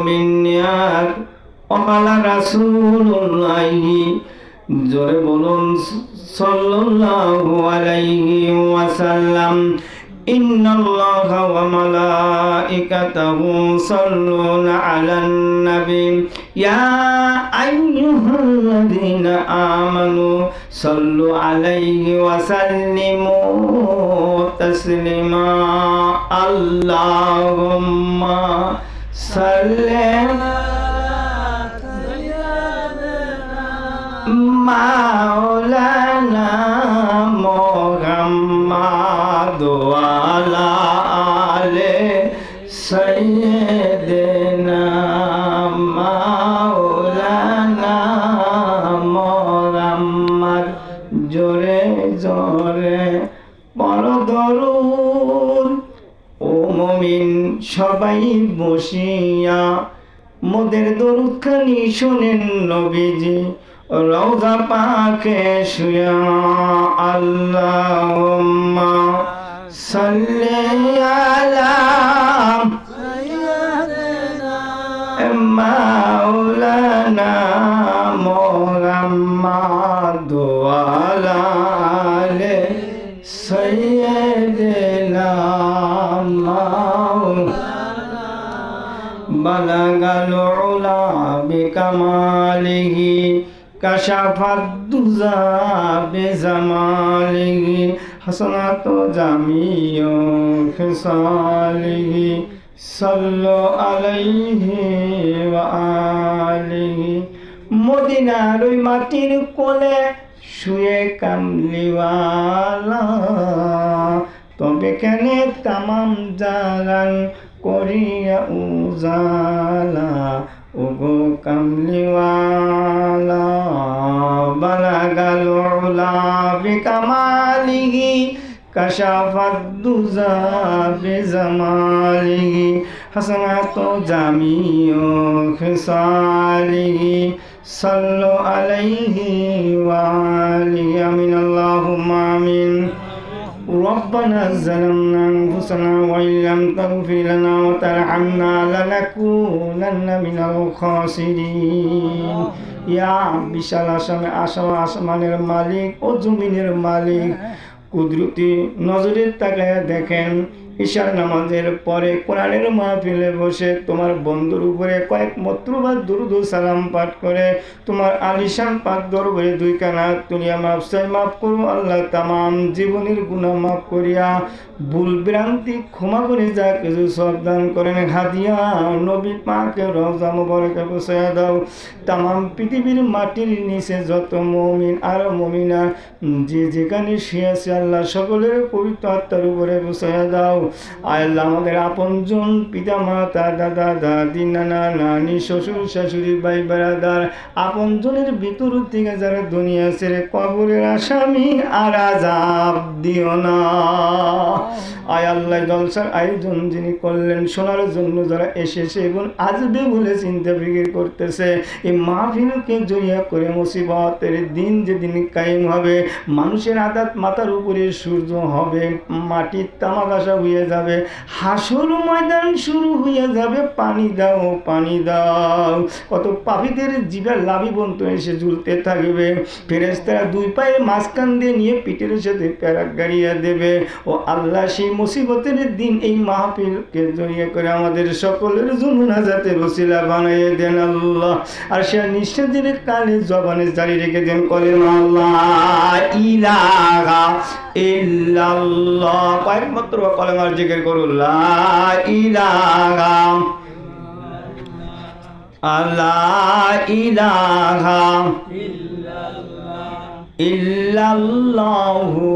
মিন্নিয়াত ওয়াকালা রাসূলুল্লাহি জোরে বলুন সাল্লাল্লাহু আলাইহি ওয়াসাল্লাম ইন্নাল্লাহা ওয়া মালাইকাতাহু সাল্লুনা আলান নবী ইয়া আইয়ুহাল্লাযীনা আমানু সাল্লু আলাইহি ওয়া সাল্লিমু তাসলিমা আল্লাহুম্মা সাল্লি মাওলানা মুহাম্মাদ ওয়া আলা আলি সাইয়্যিদিনা মাওলানা মুহাম্মাদ জোরে জোরে বড় দরুদ ও মুমিন সবাই বসিয়া মোদের দরুদ খানি শুনেন নবীজি রওজা পাকে শুয়া আল্লাহুম্মা সাল্লি আলা সাইয়্যিদিনা মাওলানা মুহাম্মাদ ওয়া আলা আলি সাইয়্যিদিনা মাওলানা বালাগাল উলা বিকামালিহি কাশাফাদ দুজা বেজামালিহি হাসানাত জামিউ খিসালিহি সাল্লু আলাইহি ওয়া আলিহি মদিনার ওই মাটির কোলে শুয়ে কামলিওয়ালা তবে কেন তামাম জালান করিয়া উজালা ওগো কামলিওয়ালা বালাগাল উলা বিকামালিহি কাশাফাদ দুজা বিজামালিহি হাসানাত জামিউ খিসালিহি সাল্লু আলাইহি ওয়া আলিহি আমিন আল্লাহুম্মা আমিন ربنا ظلمنا أنفسنا وإن لم تغفر لنا وترحمنا لنكونن من الخاسرين ইয়া বিশাল আসমানের মালিক ও জমিনের মালিক কুদরতি নজরের তাকায় দেখেন ঈশার নামাজের পরে কোরআনের মাহফিলে বসে তোমার বন্ধুর উপরে কয়েক মতরুবার দুরুদ ও সালাম পাঠ করে তোমার আলিশান পাক দরবারে দুই কানা তুলিয়া মাফ করো আল্লাহ তামাম জীবনের গুনাহ মাফ করিয়া ভুল ভ্রান্তি ক্ষমা করে যা কিছু সব দান করেন হাদিয়া নবী পাকের রওজা মুবারকে পৌঁছায়া দাও তামাম পৃথিবীর মাটির নিচে যত মুমিন আর মুমিনা যে যেখানে শুয়ে আছে আল্লাহ সকলের পবিত্র আত্মার উপরে পৌঁছায়া দাও আল্লাহ আমাদের আপনজন পিতা মাতা দাদা দাদি নানা নানি শ্বশুর শাশুড়ি ভাই বেড়াদার আপনজনের ভিতর থেকে যারা দুনিয়া ছেড়ে কবরের আসামি আর আযাব দিও না আয় আল্লাহ জলসার আয়োজন যিনি করলেন শোনার জন্য যারা এসেছে এবং আসবে বলে চিন্তা ফিকির করতেছে এই মাহফিলকে জড়িয়া করে মুসিবতের দিন যেদিন কায়েম হবে মানুষের আদাত মাথার উপরে সূর্য হবে মাটির তামাকাশা হয়ে যাবে হাসর ময়দান শুরু হয়ে যাবে পানি দাও পানি দাও কত পাপীদের জিভে লাভিবন্ত এসে ঝুলতে থাকবে ফেরেশতারা দুই পায়ে মাঝখান দিয়ে নিয়ে পিঠের সাথে প্যারাক গাড়িয়া দেবে ও আল্লাহ সেই মুসিবতের দিন এই মাহফিলকে জড়িয়ে করে আমাদের সকলের জন্য নাজাতের ওসিলা বানিয়ে দেন আল্লাহ আর সে নিঃশ্বাসের কালে জবানে জারি রেখে দেন কলেমা লা ইলাহা ইল্লাল্লাহ কয়েক মাত্র কলেমার জিকির করুন লা ইলাহা ইল্লাল্লাহু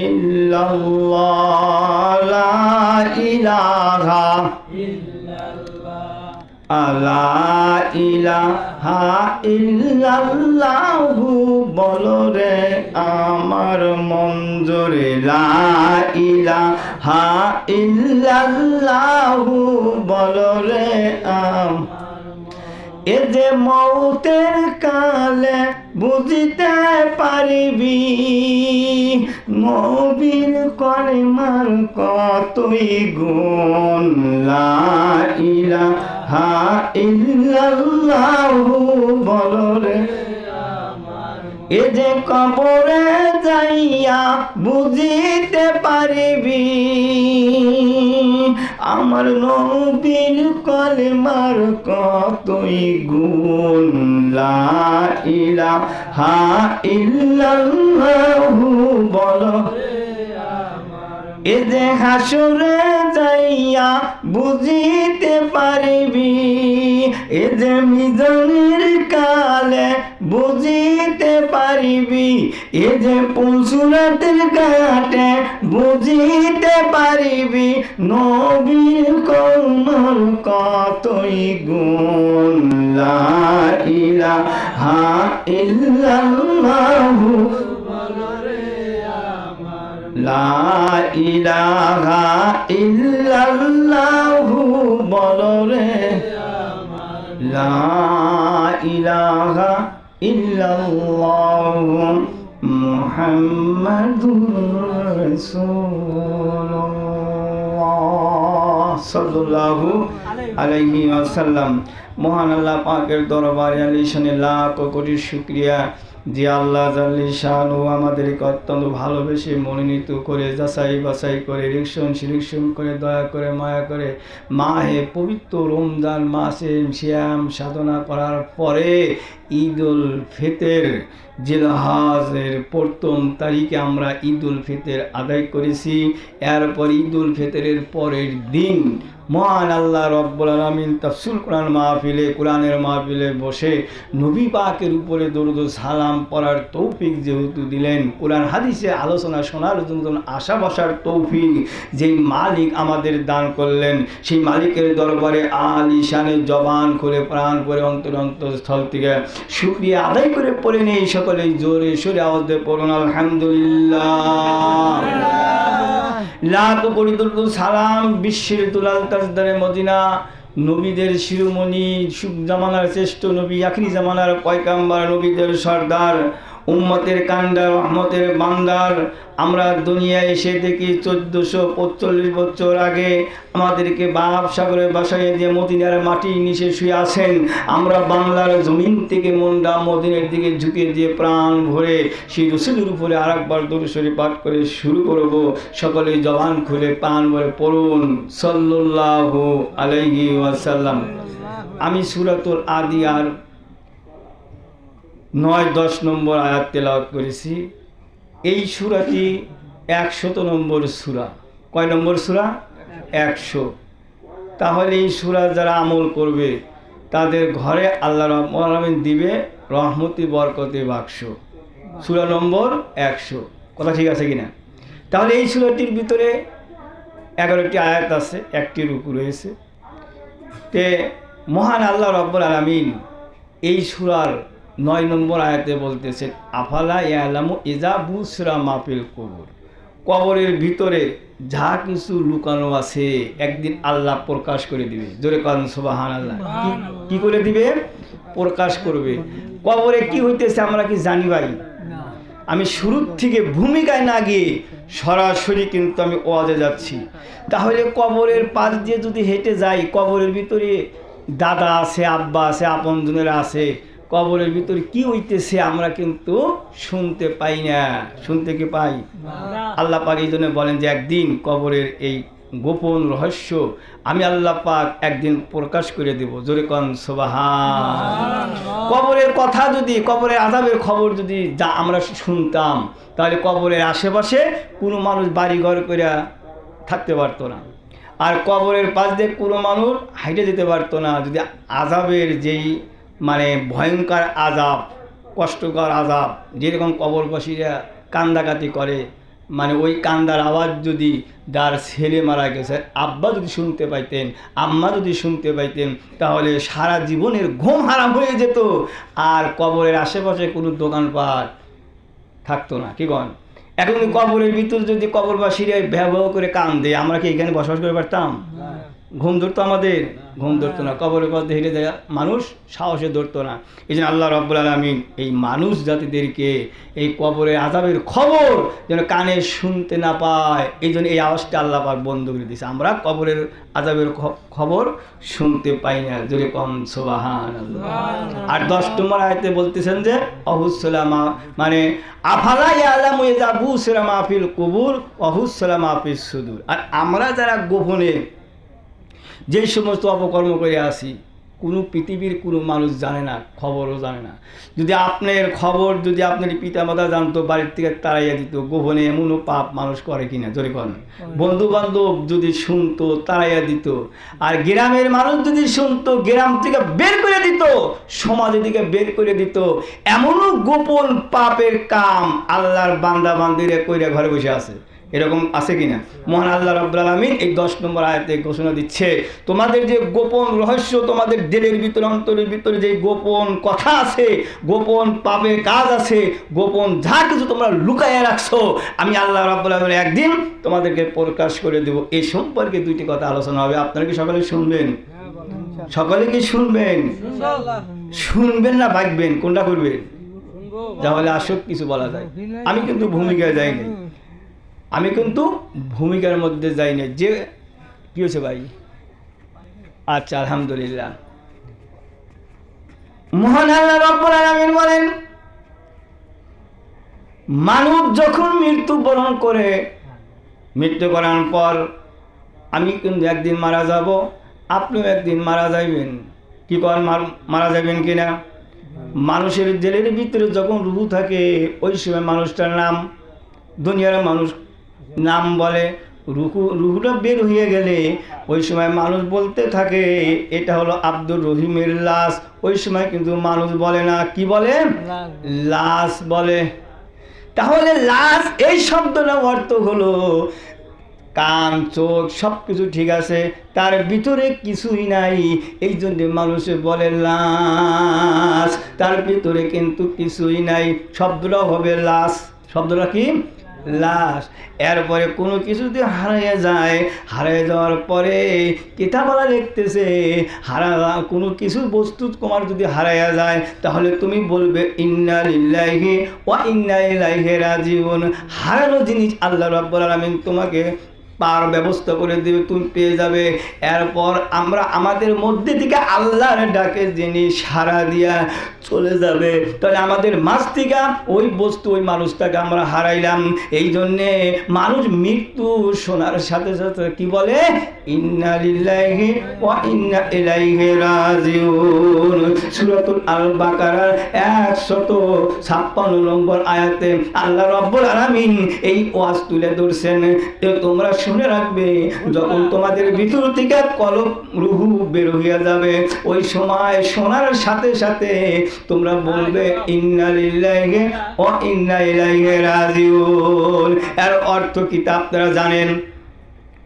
ইল্লাল্লাহ লা ইলাহা লা ইলাহা ইল্লাল্লাহু বলো রে আমার মন জোরে লা ইলাহা ইল্লাল্লাহু বলো রে এ যে মৌতের কালে বুঝিতে পারিবি নবীর কলেমার কতই গুণ লা ইলাহা ইল্লাল্লাহু বলো রে এ যে কবরে যাইয়া বুঝিতে পারিবি আমার নবীর কলেমার কতই গুণ লা ইলাহা ইল্লাল্লাহু বলো এ যে হাসরে যাইয়া বুঝিতে পারিবি এ যে মিজানের কালে বুঝিতে পারিবি এ যে পুলসুরাতের ঘাটে বুঝিতে পারিবি নবীর কলমার কতই গুণ লা ইলাহা ইল্লাল্লাহু লা ইলাহা ইল্লাল্লাহু বলো রে লা ইলাহা ইল্লাল্লাহু মুহাম্মাদুর রাসূলুল্লাহ সাল্লাল্লাহু আলাইহি ওয়াসাল্লাম। মহান আল্লাহ পাকের দরবারে আলিশানে লাখ কোটি শুকরিয়া যে আল্লাহ জাল্লি শানু আমাদেরকে অত্যন্ত ভালোবেসে মনোনীত করে যাচাই বাছাই করে সিলেকশন করে দয়া করে মায়া করে মাহে পবিত্র রমজান মাসে সিয়াম সাধনা করার পরে ঈদুল ফিতর জিলহজের প্রথম তারিখে আমরা ঈদুল ফিতর আদায় করেছি। এরপর ঈদুল ফিতরের পরের দিন মহান আল্লাহ রব্বুল আলামিন তাফসীর কোরআন মাহফিলে কোরআনের মাহফিলে বসে নবী পাকের উপরে দরুদ ও সালাম পড়ার তৌফিক যেহেতু দিলেন, কোরআন হাদিসে আলোচনা শোনার জন্য আশা বসার তৌফিক যেই মালিক আমাদের দান করলেন, সেই মালিকের দরবারে আলিশানের জবান করে প্রাণ করে অন্তরস্থল থেকে শুকরিয়া আদায় করে পড়ে নেই। সকলে জোরে সোরে আওয়াজ দিয়ে পড়ুন আলহামদুলিল্লাহ। লাখ কোটি দরুদ সালাম বিশ্বের দুলাল তাজদারে মদিনা নবীদের শিরোমণি সুখ জামানার শ্রেষ্ঠ নবী আখিরি জামানার পয়গাম্বার নবীদের সর্দার উম্মতের কান্ডার রহমতের বান্দার আমরা দুনিয়ায় এসে দেখি 1445 বছর আগে আমাদেরকে বাপ সাগরে বাসায় দিয়ে মদিনার মাটির নিচে শুয়ে আছেন। আমরা বাংলার জমিন থেকে মনটা মদিনের দিকে ঝুঁকে দিয়ে প্রাণ ভরে সেই রসুলের উপরে আরেকবার দরুদ শরীফ পাঠ করে শুরু করব। সকলে জবান খুলে প্রাণ ভরে পড়ুন সাল্লাল্লাহু আলাইহি ওয়াসাল্লাম। আমি সূরাতুল আদিয়ার 9-10 নম্বর আয়াত তেলাওয়াত করেছি। এই সূরাটি 100 নম্বর সূরা। কয় নম্বর সূরা? 100। তাহলে এই সূরা যারা আমল করবে তাদের ঘরে আল্লাহ রাব্বুল আলামিন দিবে রহমতি বরকতে বাক্স। সূরা নম্বর 100। কথা ঠিক আছে কিনা? তাহলে এই সূরাটির ভিতরে 11টি আয়াত আছে, একটি রুকু রয়েছে। তে মহান আল্লাহ রাব্বুল আলামিন এই সূরার 9 নম্বর আয়াতে বলতেছে আফালা ইয়ালামু ইজা বুসরা মাফিল কবর। কবরের ভিতরে যা কিছু লুকানো আছে একদিন আল্লাহ প্রকাশ করে দিবে। জোরে কান সুবহানাল্লাহ। কি করে দিবে? প্রকাশ করবে। কবরে কি হইতেছে আমরা কি জানি ভাই? আমি শুরুর থেকে ভূমিকায় না গিয়ে সরাসরি কিন্তু আমি ওয়াজে যাচ্ছি। তাহলে কবরের পাশ দিয়ে যদি হেঁটে যাই, কবরের ভিতরে দাদা আছে, আব্বা আছে, আপনজনেরা আছে, কবরের ভিতরে কি হইতেছে আমরা কিন্তু শুনতে পাই না। শুনতে কি পাই? আল্লাহ পাক এই জন্য বলেন যে একদিন কবরের এই গোপন রহস্য আমি আল্লাহ পাক একদিন প্রকাশ করে দেব। জোরে কোন সুবহান। কবরের কথা যদি, কবরের আযাবের খবর যদি যা আমরা শুনতাম, তাহলে কবরের আশেপাশে কোনো মানুষ বাড়ি ঘর করে থাকতে পারতো না, আর কবরের পাশ দিয়ে কোনো মানুষ হাইটে যেতে পারতো না। যদি আযাবের যেই মানে ভয়ঙ্কর আযাব, কষ্টকর আযাব, যেরকম কবরবাসীরা কান্দাকাটি করে, মানে ওই কান্দার আওয়াজ যদি যার ছেলে মারা গেছে আব্বা যদি শুনতে পাইতেন, আম্মা যদি শুনতে পাইতেন, তাহলে সারা জীবনের ঘুম হারাম হয়ে যেত, আর কবরের আশেপাশে কোনো দোকানপাট থাকতো না। কি কন? এখন কবরের ভিতর যদি কবরবাসীরা ব্যবহার করে কান্দে, আমরা কি এখানে বসবাস করে পারতাম? ঘুম ধরতো আমাদের? ঘুম ধরতো না। কবরের পথে হেঁটে যায় মানুষ, সাহসে ধরতো না। এই জন্য আল্লাহ রাব্বুল আলামিন এই মানুষ জাতিদেরকে এই কবরের আযাবের খবর যেন কানে শুনতে না পায়, এই জন্য এই আওয়াজটা আল্লাহ পাক বন্ধ করে দিয়েছে। আমরা কবরের আযাবের খবর শুনতে পাই না। জোরে কম সুবহানাল্লাহ। আর 10 নম্বর আয়াতে বলতেছেন যে অহুসসালামা, মানে আফালা ইয়ালামু ইযা বুসিরা মা ফিল কুবুর অহুসসালা মা ফিস সুদূর। আর আমরা যারা গোপনে যে সমস্ত অপকর্ম করে আসি, কোনো পৃথিবীর কোনো মানুষ জানে না, খবরও জানে না। যদি আপনার খবর যদি আপনার পিতামাতা জানতো, বাড়ির থেকে তাড়াইয়া দিত। গোপনে এমনও পাপ মানুষ করে কিনা? জোরে করেন। বন্ধু বান্ধব যদি শুনতো, তাড়াইয়া দিত। আর গ্রামের মানুষ যদি শুনতো, গ্রাম থেকে বের করে দিত, সমাজের দিকে বের করে দিত। এমনও গোপন পাপের কাম আল্লাহর বান্দা বান্দিরে কইরা ঘরে বসে আছে। এরকম আছে কিনা? মহান আল্লাহ রাব্বুল আলামিন এই 10 নম্বর আয়াতে ঘোষণা দিচ্ছে, তোমাদের যে গোপন রহস্য, তোমাদের দিলের ভিতরে অন্তরের ভিতরে যে গোপন কথা আছে, গোপন পাপের কাজ আছে, গোপন যা কিছু তোমরা লুকাইয়া রাখছো, আমি আল্লাহ রাব্বুল আলামিন একদিন তোমাদেরকে প্রকাশ করে দেব। এই সম্পর্কে 2টি কথা আলোচনা হবে। আপনারা কি সকলে শুনবেন? সকলে কি শুনবেন? শুনবেন না ভাগবেন? কোনটা করবেন? তাহলে আসুক কিছু বলা যায়। আমি কিন্তু ভূমিকায় যাইনি, আমি কিন্তু ভূমিকার মধ্যে যাই না। যে কি হয়েছে ভাই? আচ্ছা, আলহামদুলিল্লাহ। মহান আল্লাহ রাব্বুল আলামিন বলেন, মানব যখন মৃত্যুবরণ করে, মৃত্যু করার পর আমি কিন্তু একদিন মারা যাব, আপনিও একদিন মারা যাইবেন। কি করেন? মারা যাবেন কিনা? মানুষের দিলের ভিতরে যখন রূহ থাকে, ওই সময় মানুষটার নাম দুনিয়ার মানুষ নাম বলে। রুহুটা বের হয়ে গেলে ওই সময় মানুষ বলতে থাকে এটা হলো আব্দুর রহিমের লাশ। ওই সময় কিন্তু মানুষ বলে না, কি বলে? লাশ বলে। তাহলে লাশ এই শব্দটার অর্থ হলো কান, চোখ সব কিছু ঠিক আছে, তার ভিতরে কিছুই নাই, এই জন্য মানুষে বলে লাশ। তার ভিতরে কিন্তু কিছুই নাই, শব্দটা হবে লাশ। শব্দটা কি? লাশ। এরপরে কোনো কিছু যদি হারিয়ে যায়, হারিয়ে যাওয়ার পরে কিতাবওয়ালা লিখতেছে, কোনো কিছু বস্তু তোমার যদি হারিয়ে যায়, তাহলে তুমি বলবে ইন্না লিল্লাহি ওয়া ইন্না ইলাইহি রাজিউন। হারানো জিনিস আল্লাহ রাব্বুল আলামিন তোমাকে পার ব্যবস্থা করে দেবে, তুমি পেয়ে যাবে। এরপর আমরা আমাদের মধ্যে থেকে আল্লাহর ডাকে যিনি সাড়া দিয়া চলে যাবে, তাহলে আমাদের মাঝ থেকে ওই বস্তু, ওই মানুষটাকে আমরা হারাইলাম। এই জন্যে মানুষ মৃত্যু শোনার সাথে সাথে কি বলে? ইন্না লিল্লাহি ওয়া ইন্না ইলাইহি রাজিউন। সূরাতুল আল বাকারার 156 নম্বর আয়াতে আল্লাহ রাব্বুল আলামিন এই ওয়াজ তুলে ধরছেন। তোমরা শুনে রাখবে, যখন তোমাদের ভিতর থেকে কলব রুহু বের হইয়া যাবে, ওই সময় শোনার সাথে সাথে তোমরা বলবে ইন্না লিল্লাহি ওয়া ইন্না ইলাইহি রাজিউন। এর অর্থ কি তা আপনারা জানেন?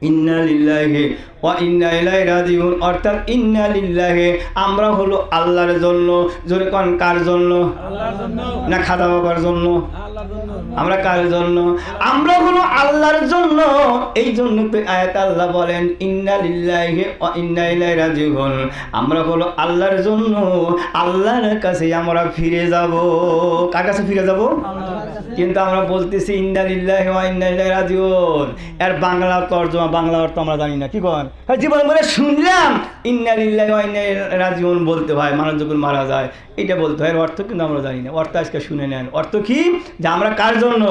ইন্না লিল্লাহি ওয়া ইন্না ইলাইহি রাজিউন অর্থাৎ ইন্না লিল্লাহি আমরা হলো আল্লাহর জন্য। জোরে কোন কার জন্য? আল্লাহর জন্য। না খাদা বাবার জন্য? আল্লাহর জন্য। আমরা কার জন্য? আমরা হলো আল্লাহর জন্য। এই জন্য তো আয়াত আল্লাহ বলেন ইন্না লিল্লাহি ওয়া ইন্না ইলাইহি রাজিউন। আমরা হলো আল্লাহর জন্য, আল্লাহর কাছে আমরা ফিরে যাব। কার কাছে ফিরে যাব? আল্লাহর কাছে। কিন্তু আমরা বলতেছি ইন্না লিল্লাহি ওয়া ইন্না ইলাইহি রাজিউন। এর বাংলা তরজমা, বাংলা অর্থ আমরা জানি না। কি কন? জীবন বলে শুনলাম ইন্না লিল্লাহি ওয়া ইন্না ইলাইহি রাজিউন বলতে হয় মানুষ যখন মারা যায়, এটা বলতে হয়। অর্থ কিন্তু আমরা জানি না। অর্থ আজকে শুনে নেন। অর্থ কি? যে আমরা কার জন্য?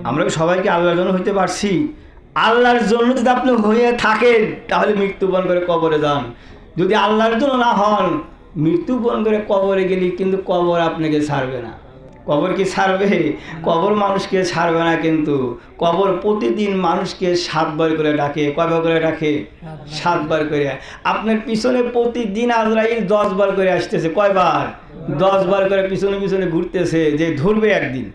আমরা সবাইকে আল্লাহর জন্য হইতে পারছি। আল্লাহর জন্য যদি আপনি হয়ে থাকেন, তাহলে মৃত্যুবরণ করে কবরে যান। যদি আল্লাহর জন্য না হন, মৃত্যুবরণ করে কবরে গেলে কিন্তু কবর আপনাকে ছাড়বে না। কবর কি ছাড়বে? কবর মানুষকে ছাড়বে না। কিন্তু কবর প্রতিদিন মানুষকে 7 বার করে ডাকে। কয়বার করে ডাকে? 7 বার করে। আপনার পিছনে প্রতিদিন আজরাইল 10 বার করে আসতেছে। কয়বার? 10 বার করে পিছনে পিছনে ঘুরতেছে, যে ধরবে একদিন।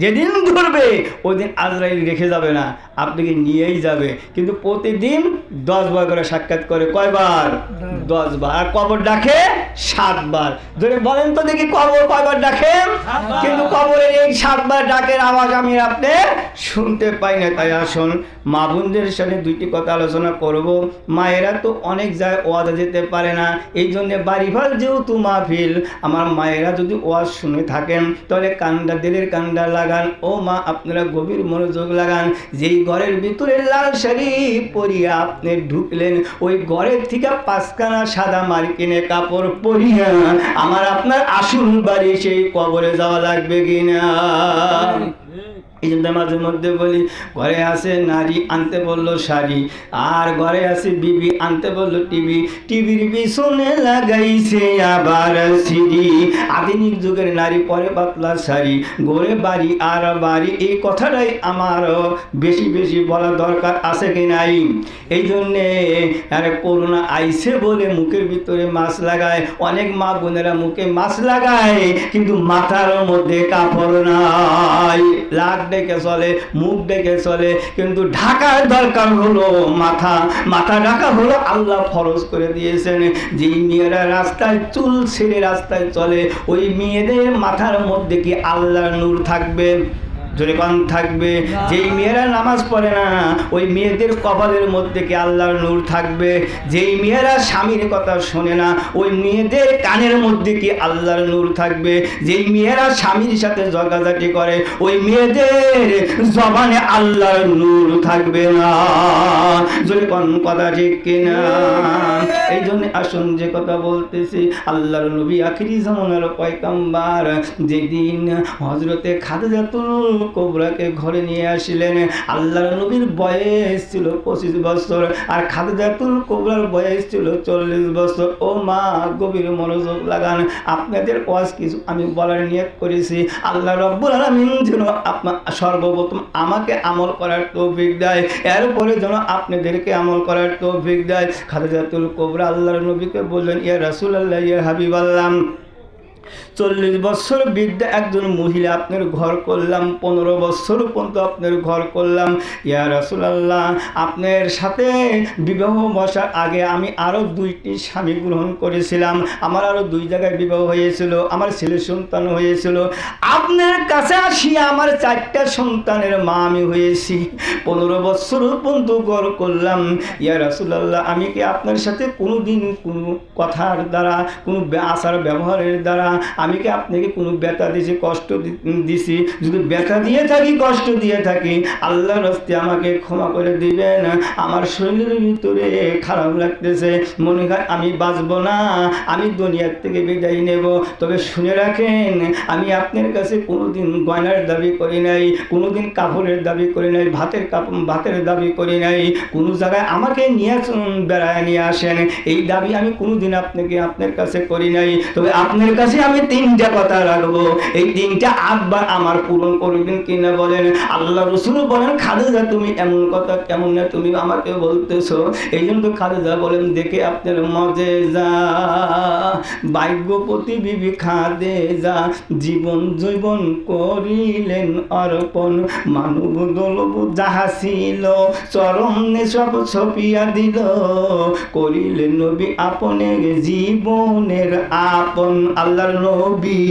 যেদিন ধরবে ওই দিন আজরাইল রেখে যাবে না, আপনাকে নিয়েই যাবে। কিন্তু প্রতিদিন 10 বার করে সাক্ষাৎ করে। কয়বার? 10 বার। আর কবর ডাকে 7 বার। ধরে বলেন তো দেখি কবর কয়বার ডাকে? কিন্তু কবরের এই 7 বার ডাকের আওয়াজ আমি আপনি শুনতে পাই না। তাই আসুন মা বোনদের সাথে 2টি কথা আলোচনা করব। মায়েরা তো অনেক জায়গায় ওয়াজে যেতে পারে না, এই জন্যে বাড়িঘর যেহেতু মাহফিল, আমার মায়েরা যদি ওয়াজ শুনে থাকেন তাহলে কান্দা দিলের কান্দা লাগান। ও মা আপনারা গভীর মনোযোগ লাগান। যেই ঘরের ভিতরে লাল শাড়ি পরিয়া আপনি ঢুকলেন, ওই ঘরের থেকে 5খানা সাদা মার্কিনে কাপড় পরিয়া আমার আপনার আসল বাড়ি সেই কবরে যাওয়া লাগবে কিনা? এই জন্য মাঝে মধ্যে বলি, ঘরে আছে নারী আনতে বললো শাড়ি, আর ঘরে আছে বিবি আনতে বললো টিভি, টিভির পিছনে লাগাইছে আবার সিডি। আধুনিক যুগের নারী পরে পাতলা শাড়ি, ঘরে বাড়ি আর বাড়ি, এই কথাটাই আমার বেশি বেশি বলা দরকার আছে কি নাই? এই জন্যে আর করোনা আইছে বলে মুখের ভিতরে মাস্ক লাগায়, অনেক মা বোনেরা মুখে মাস্ক লাগায় কিন্তু মাথার মধ্যে কাপড় নাই। লাখ ডেকে চলে, মুখ ডেকে চলে, কিন্তু ঢাকার দরকার হলো মাথা। মাথা ঢাকা হলো আল্লাহ ফরজ করে দিয়েছেন। যেই মেয়েরা রাস্তায় চুল ছেড়ে রাস্তায় চলে, ওই মেয়েদের মাথার মধ্যে কি আল্লাহর নূর থাকবে? জোরে কোন থাকবে? যেই মেয়েরা নামাজ পড়ে না, ওই মেয়েদের কপালের মধ্যে কি আল্লাহর নূর থাকবে? যেই মেয়েরা স্বামীর কথা শোনে না, ওই মেয়েদের কানের মধ্যে কি আল্লাহর নূর থাকবে? যেই মেয়েরা স্বামীর সাথে জগাজাটি করে, ওই মেয়েদের জবানে আল্লাহর নূর থাকবে না। জোরে কোন কথা ঠিক কিনা? এই জন্য আসুন যে কথা বলতেছি, আল্লাহর নবী আখিরি জামানার পয়গম্বর যেদিন হযরতে খাদিজাতুল কুবরাকে ঘরে নিয়ে আসলেন, আল্লাহর নবীর বয়স ছিল 25 বছর আর খাদিজাতুল কুবরার বয়স ছিল 40 বছর। ও মা গভীর মনোযোগ লাগান, আপনাদের ওয়াজ কিছু আমি বলার নিয়ত করেছি। আল্লাহ রাব্বুল আলামিন যেন আপনার সর্বপ্রথম আমাকে আমল করার তৌফিক দেয়, এরপরে যেন আপনাদেরকে আমল করার তৌফিক দেয়। খাদিজাতুল কুবরা আল্লাহর নবীকে বললেন, ইয়া রাসূলুল্লাহ, ইয়া হাবিবাল্লাহ, 40 বছর বৃদ্ধা একজন মহিলা আপনার ঘর করলাম, 15 বছর পর্যন্ত আপনার ঘর করলাম। ইয়া রাসূলুল্লাহ, আপনার সাথে বিবাহ বসার আগে আমি আরও 2টি স্বামী গ্রহণ করেছিলাম, আমার আরও 2 জায়গায় বিবাহ হয়েছিল, আমার ছেলে সন্তান হয়েছিল। আপনার কাছে আসিয়া আমার 4টা সন্তানের মা আমি হয়েছি, 15 বছর পর্যন্ত ঘর করলাম। ইয়া রাসূলুল্লাহ, আমি কি আপনার সাথে কোনো দিন কোনো কথার দ্বারা, কোনো আচার ব্যবহারের দ্বারা আমি কি আপনাকে কোনো ব্যথা দিয়েছি, কষ্ট দিছি? যদি ব্যথা দিয়ে থাকি, কষ্ট দিয়ে থাকি, আল্লাহর রাস্তে আমাকে ক্ষমা করে দিবেন। আমার শরীরের ভিতরে খারাপ লাগতেছে, মনে হয় আমি বাঁচব না, আমি দুনিয়ার থেকে বিদায় নেব। তবে শুনে রাখেন, আমি আপনার কাছে কোনোদিন গয়নার দাবি করি নাই, কোনোদিন কাপড়ের দাবি করি নাই, ভাতের দাবি করি নাই। কোনো জায়গায় আমাকে নিয়ে বেড়ায় নিয়ে আসেন, এই দাবি আমি কোনোদিন আপনার কাছে করি নাই। তবে আপনার কাছে আমি 3টা কথা রাখবো, এই 3টা আব্বা আমার পূরণ করবেন কিনা বলেন? আল্লাহ রাসূল বলেন, খাদিজা তুমি এমন কথা কেমন না তুমি আমাকে বলতেছো? এই জন্য তো খাদিজা বলেন, দেখে আপনার মজেজা, ভাগ্যপতি বিবি খাদিজা জীবন জৈবন করিলেন অর্পণ, মানব দলব যাহা ছিল চরণে সব ছপিয়া দিল, করিলেন নবী আপনে জীবনের আপন। আল্লাহর নবী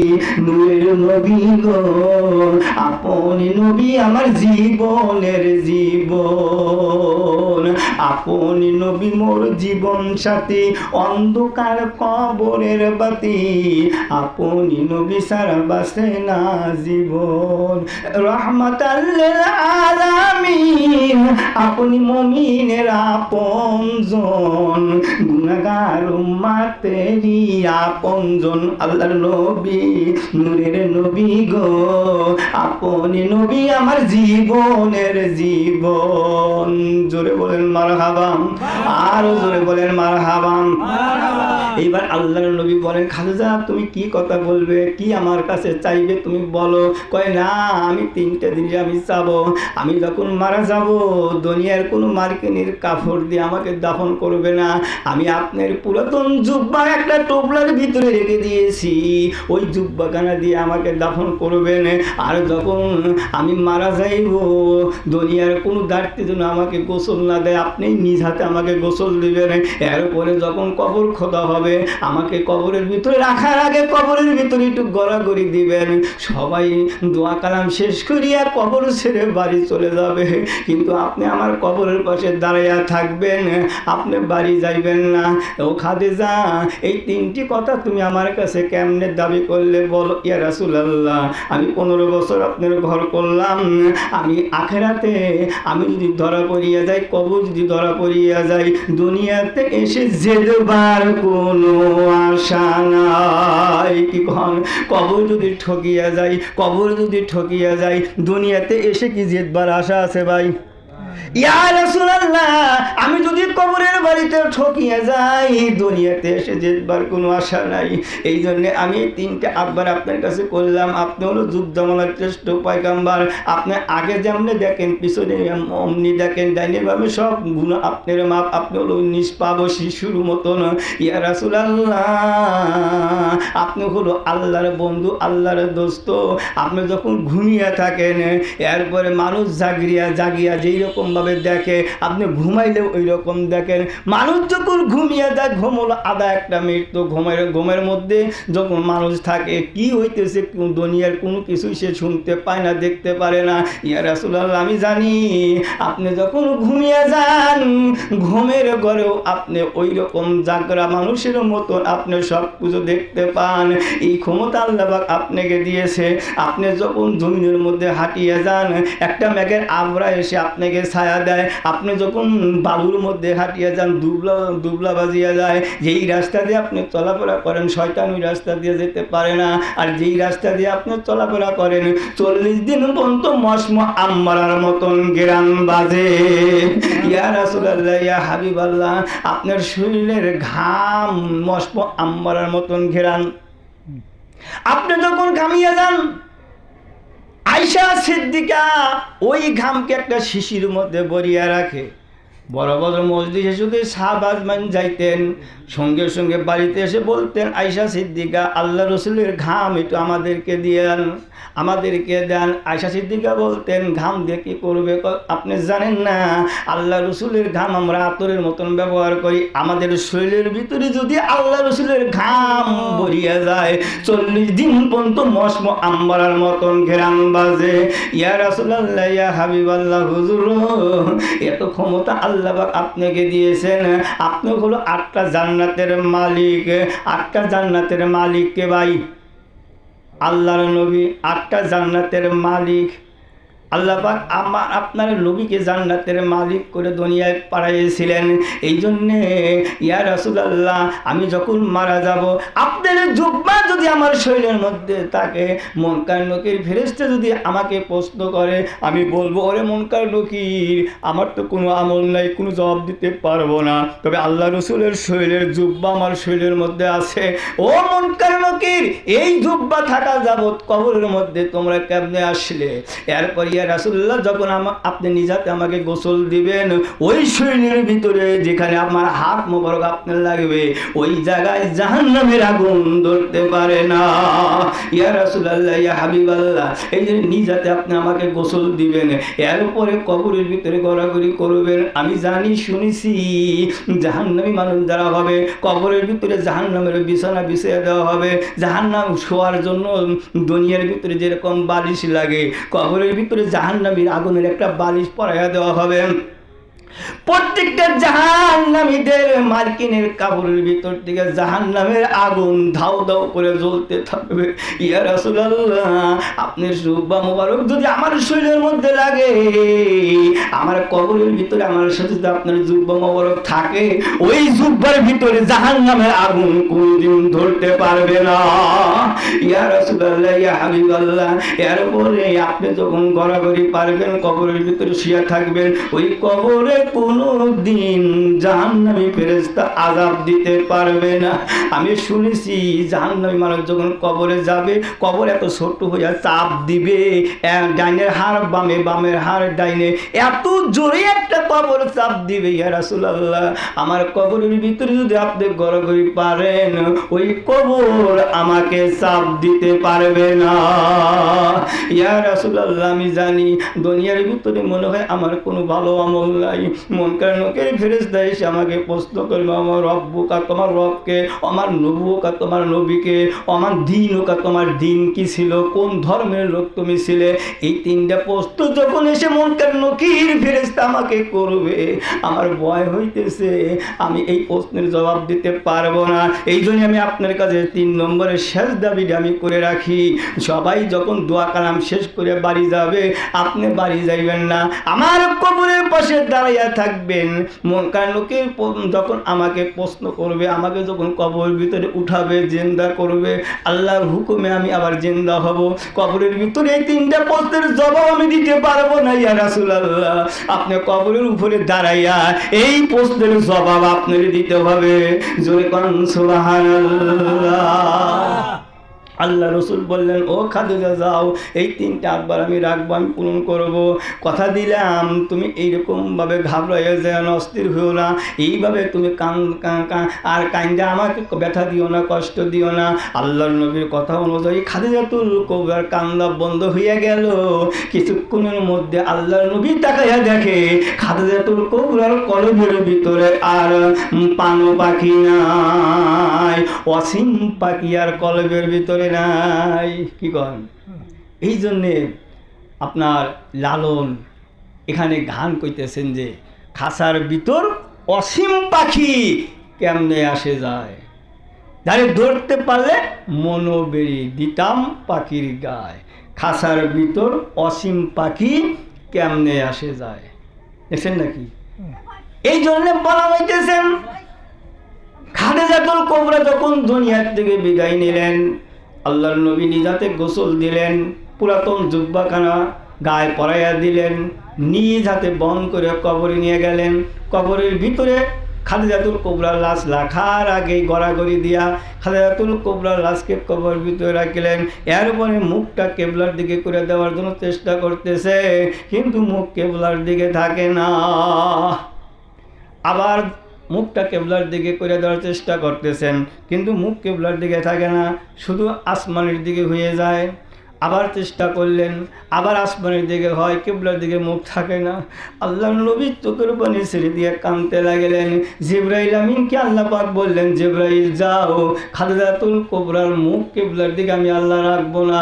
নূরের নবী গো, আপনি নবী আমার জীবনের জীবন, আপনি নবী মোর জীবন সাথী, অন্ধকার কবরের বাতি, আপনি নবী সারা বাসে না জীবন, রহমাতাল লিল আলামিন, আপনি মুমিনের আপনজন, গুনাহগার উম্মতেরই আপনজন। আল্লাহর নবী নূরের নবী গো, আপনি নবী আমার জীবনের জীবন। জোরে বলেন মারহাবা, আর জোরে বলেন মারহাবা। এইবার আল্লাহর নবী বলেন, খাদিজা তুমি কি কথা বলবে, কি আমার কাছে চাইবে তুমি বলো। কয় না, আমি 3টা জিনিস আমি চাবো। আমি যখন মারা যাব, দুনিয়ার কোনো মার্কিনের কাপড় দিয়ে আমাকে দাফন করবে না, আমি আপনার পুরাতন জুব্বা একটা টোপলার ভিতরে রেখে দিয়েছি, ওই জুব্বাখানা দিয়ে আমাকে দাফন করবেন। আর যখন আমি মারা যাইব, দুনিয়ার কোনো দাঁড়তে জন্য আমাকে গোসল না দেয়, আপনি নিজ হাতে আমাকে গোসল দিবেন। এরপরে যখন কবর খোদা হবে, আমাকে কবরের ভিতরে রাখার আগে কবরের ভিতরে একটু গড়াগড়ি দিবেন। সবাই দোয়া কালাম শেষ করিয়া কবর ছেড়ে বাড়ি চলে যাবে, কিন্তু আপনি আমার কবরের পাশে দাঁড়াইয়া থাকবেন, আপনি বাড়ি যাইবেন না। ও খাদিজা, এই 3টি কথা তুমি আমার কাছে কেমনে দাবি করলে বলো? ইয়া রাসূলুল্লাহ, আমি 15 বছর আপনার ঘর করলাম, আমি আখেরাতে আমি যদি ধরা পড়িয়া যাই, কবর যদি ধরা পড়িয়া যাই, দুনিয়াতে এসে যেবার কোনো আশা নাই। কি কন? কবর যদি ঠকিয়া যাই, কবর যদি ঠকিয়া যাই, দুনিয়াতে এসে কি যেতবার আশা আছে ভাই? ইয়া রাসূলুল্লাহ, আমি যদি কবরের বাড়িতে ঠকিয়ে যাই, দুনিয়াতে এসে যেতবার কোনো আশা নাই। এই জন্যে আমি 3টে আব্বার আপনার কাছে করলাম। আপনি হলো যুগ জামানার শ্রেষ্ঠ পয়গাম্বার, আপনি আগে যেমনি দেখেন পিছনে অমনি দেখেন, ডাইনিভাবে সব গুণ আপনার মাপ, আপনি হলো নিষ্পাপ শিশুর মতন। ইয়া রাসূলুল্লাহ, আপনি হলো আল্লাহর বন্ধু, আল্লাহর দোস্ত। আপনি যখন ঘুমিয়ে থাকেন, এরপরে মানুষ জাগিয়া যেই রকম ভাবে দেখে, আপনি ঘুমাইলেও ওই রকম দেখেন। মানুষ যখন ঘুমিয়ে যায়, ঘুম হলো আধা একটা মৃত্যু। ঘুমের মধ্যে যখন মানুষ থাকে, কি হইতেছে দুনিয়ার কোনো কিছুই সে শুনতে পায় না, দেখতে পারে না। ইয়া রাসূলুল্লাহ, আমি জানি আপনি যখন ঘুমিয়ে যান, ঘুমের ঘরেও আপনি ওই রকম জাগরা মানুষের মতন আপনি সব কিছু দেখতে পান। এই ক্ষমতা আল্লাহ পাক আপনাকে দিয়েছে। আপনি যখন জমিনের মধ্যে হাঁটিয়ে যান, একটা মেঘের আবরা এসে আপনাকে ছায়া দেয়। আপনি যখন বালুর মধ্যে হাঁটিয়ে যান, দুবলা বাজিয়া যায়। যেই রাস্তা দিয়ে আপনি চলাফেরা করেন, শয়তান ওই রাস্তা দিয়ে যেতে পারে না। আর যেই রাস্তা দিয়ে আপনি চলাফেরা করেন, 40 দিন পর্যন্ত মশম আম্মারার মতন গেরান বাজে। ইয়া রাসূলুল্লাহ, ইয়া হাবিবাল্লাহ, আপনার শরীরের ঘাম মশম আম্মারার মতন ঘেরান। আপনি যখন ঘামিয়ে যান, আয়েশা সিদ্দিকা ওই ঘামকে একটা শিশির মধ্যে ভরিয়া রাখে। বড় বড় মজলিসে যদি শাহবাজমান যাইতেন, সঙ্গে সঙ্গে বাড়িতে এসে বলতেন, আয়েশা সিদ্দিকা, আল্লাহ রসুলের ঘাম একটু আমাদেরকে দেন, আমাদেরকে দেন। আয়েশা সিদ্দিকা বলতেন, ঘাম দিয়ে কী করবে? আপনি জানেন না, আল্লাহ রসুলের ঘাম আমরা আতরের মতন ব্যবহার করি। আমাদের শরীরের ভিতরে যদি আল্লাহ রসুলের ঘাম ভরিয়া যায়, 40 দিন পর্যন্ত মশম আম্বারার মতন ঘেরান বাজে। ইয়া রাসূলুল্লাহ, ইয়া হাবিবাল্লাহ, হুজুর, এত ক্ষমতা আল্লাহ পাক আপনাকে দিয়েছেন। আপনি হলো 8টা জান্নাতের মালিক। 8টা জান্নাতের মালিক কে ভাই? আল্লাহর নবী 8টা জান্নাতের মালিক। আল্লাহ পাক আপনার নবীকে জান্নাতের মালিক করে দুনিয়ায় পাঠাইছিলেন। এই জন্যে ইয়া রাসূলুল্লাহ, আমি যখন মারা যাব, আপনার জুব্বা যদি আমার শরীরের মধ্যে থাকে, মুনকার নকির ফেরেশতা যদি আমাকে প্রশ্ন করে, আমি বলবো, ওরে মুনকার নকির, আমার তো কোনো আমল নাই, কোনো জবাব দিতে পারবো না, তবে আল্লাহ রসুলের শরীরের জুব্বা আমার শরীরের মধ্যে আছে। ও মুনকার নকির, এই জুব্বা থাকা যাবত কবরের মধ্যে তোমরা কেমনে আসলে? এরপর ইয়া রাসূলুল্লাহ, যখন আপনি নিজাতে আমাকে গোসল দিবেন, ওই শরীরের ভিতরে যেখানে আমার হাত মোবারক আপনার লাগবে, ওই জায়গায় জাহান্নামের আগুন ধরতে পারে না। ইয়া রাসূলুল্লাহ, ইয়া হাবিবাল্লাহ, এই যে নিজাতে আপনি আমাকে গোসল দিবেন, এরপরে কবরের ভিতরে গড়াগড়ি করবেন। আমি জানি, শুনেছি, জাহান্নামী মানুষ যারা হবে, কবরের ভিতরে জাহান্নামের বিছানা বিছিয়ে দেওয়া হবে। জাহান্নাম শোয়ার জন্য দুনিয়ার ভিতরে যেরকম বালিশ লাগে, কবরের ভিতরে জাহান্নামীর আগুনের একটা বালিশ পরাইয়া দেওয়া হবে। প্রত্যেকটা জাহান্নামীদের মার্কিনের কাপড়ের ভিতর থেকে জাহান্নামের আগুন ধাও ধাও করে জ্বলতে থাকবে। ইয়া রাসূলুল্লাহ, আপনার জুব্বা মোবারক যদি আমার শরীরের মধ্যে লাগে, আমার কবরের ভিতরে আমার সাথে যদি আপনার জুব্বা মোবারক থাকে, ওই জুব্বার ভিতরে জাহান্নামের আগুন কোনদিন ধরতে পারবে না। ইয়া রাসূলুল্লাহ, ইয়া হাবিবাল্লাহ, এরপরে আপনি যখন গড়াগড়ি পারবেন, কবরের ভিতরে শুয়ে থাকবেন, ওই কবরে কোনো দিন জাহান্নামী ফেরেশতা আযাব দিতে পারবে না। আমি শুনেছি, জাহান্নামী মানুষ যখন কবরে যাবে, কবর এত ছোট হইয়া চাপ দিবে, ডাইনের হাড় বামে, বামের হাড় ডাইনে, এত জোরে একটা কবর চাপ দিবে। ইয়া রাসূলুল্লাহ, আমার কবরের ভিতরে যদি আপনি গড়াগড়ি পারেন, ওই কবর আমাকে চাপ দিতে পারবে না। ইয়া রাসূলুল্লাহ, আমি জানি দুনিয়ার ভিতরে মনে হয় আমার কোনো ভালো আমল নাই, মুনকার নকির ফেরেশতা এসে আমাকে প্রশ্ন করবে, আমার রব্বুকা, তোমার রবকে, আমার নবুকা, তোমার নবীকে, আমার দ্বীনুকা, তোমার দ্বীন কি ছিল, কোন ধর্মের লোক তুমি ছিলে। এই তিনটা প্রশ্ন যখন এসে মুনকার নকির ফেরেশতা আমাকে করবে, আমার ভয় হইতেছে, আমি এই প্রশ্নের জবাব দিতে পারবো না। এই জন্য আমি আপনার কাছে 3 নম্বরের শেষ দাবিটা আমি করে রাখি, সবাই যখন দোয়া কালাম শেষ করে বাড়ি যাবে, আপনি বাড়ি যাইবেন না, আমার কবরের পাশে দাঁড়াইয়া থাকবেন। মুনকার নকির যখন আমাকে প্রশ্ন করবে, আমাকে যখন কবরের ভিতরে উঠাবে, জিন্দা করবে, আল্লাহর হুকুমে আমি আবার জিন্দা হব। কবরের ভিতরে এই 3টা প্রশ্নের জবাব আমি দিতে পারবো না ইয়া রাসূলুল্লাহ। আপনি কবরের উপরে দাঁড়াইয়া এই প্রশ্নের জবাব আপনার দিতে হবে। জোরে কোন সুবহানাল্লাহ। আল্লাহ রসুল বললেন, ও খাদিজা যাও, এই 3টা আব্বার আমি রাখবো, আমি পূরণ করব, কথা দিলাম। তুমি এইরকমভাবে ঘাবড়াইয়া যেন অস্থির হইও না, এইভাবে তুমি আর কাইন্দা আমাকে ব্যথা দিও না, কষ্ট দিও না। আল্লাহর নবীর কথা অনুযায়ী খাদিজাতুল কুবরার কান্না বন্ধ হইয়া গেল। কিছুক্ষণের মধ্যে আল্লাহর নবী তাকাইয়া দেখে খাদিজাতুল কুবরার কলবের ভিতরে আর পানো পাখি নাই, অসীম পাখি আর কলবের ভিতরে নাই। কি করেন? এই জন্যে আপনার লালন এখানে গান কইতেছেন যে খাসার ভিতর অসীম পাখি কেমনে আসে যায়, যারে ধরতে পারলে মনোবেরি দিতাম পাখির গায়। খাসার ভিতর অসীম পাখি কেমনে আসে যায়, দেখছেন নাকি? এই জন্যে বলা হইতেছেন খাদিজাতুল কুবরা যখন দুনিয়ার থেকে বিদায় নিলেন, আল্লাহর নবী নিজাতে গোসল দিলেন, পুরাতন জুব্বাখানা গায়ে পরাইয়া দিলেন, নিজ হাতে বহন করে কবরে নিয়ে গেলেন। কবরের ভিতরে খাদিজাতুল কুবরার লাশ রাখার আগেই গড়াগড়ি দিয়া খাদিজাতুল কুবরার লাশকে কবরের ভিতরে রাখলেন। এরপরে মুখটা কেবলার দিকে করে দেওয়ার জন্য চেষ্টা করতেছে, কিন্তু মুখ কেবলার দিকে থাকে না। আবার মুখটা কেবলার দিকে করে দেওয়ার চেষ্টা করতেছেন, কিন্তু মুখ কেবলার দিকে থাকে না, শুধু আসমানের দিকে হয়ে যায়। আবার চেষ্টা করলেন, আবার আসমানের দিকে হয়, কেবলার দিকে মুখ থাকে না। আল্লাহর নবী চোখের পানি ছেড়ে দিয়ে কাঁদতে লাগলেন। জিবরাইল আমিনকে আল্লাহ পাক বললেন, জিবরাইল যাও, খাদিজাতুল কুবরার মুখ কেবলার দিকে আমি আল্লাহ রাখবো না।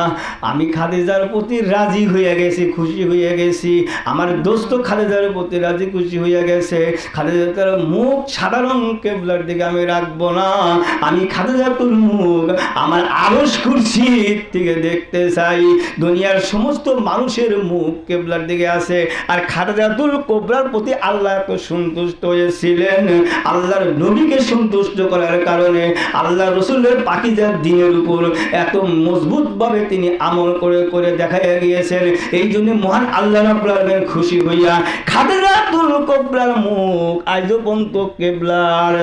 আমি খাদিজার প্রতি রাজি হয়ে গেছি, খুশি হয়ে গেছি, আমার দোস্ত খাদিজার প্রতি রাজি খুশি হয়ে গেছে। খাদিজার মুখ সাধারণ কেবলার দিকে আমি রাখবো না, আমি খাদিজাতুল মুখ আমার আরশ কুরসির দিকে দেখতে চাই। দুনিয়ার সমস্ত মানুষের মুখ কেবলার দিকে আছে, আর খাদিজাতুল কুবরার প্রতি আল্লাহ এত সন্তুষ্ট হয়েছিলেন। আল্লাহর নবীকে সন্তুষ্ট করার কারণে আল্লাহ রসুলের পাকিজার দ্বীনের উপর এত মজবুতভাবে তিনি আমল করে করে দেখাইয়া গিয়েছেন। এই জন্য মহান আল্লাহ রাব্বুল আলামিন খুশি হইয়া খাদিজাতুল কুবরার মুখ আজও পর্যন্ত কেবলার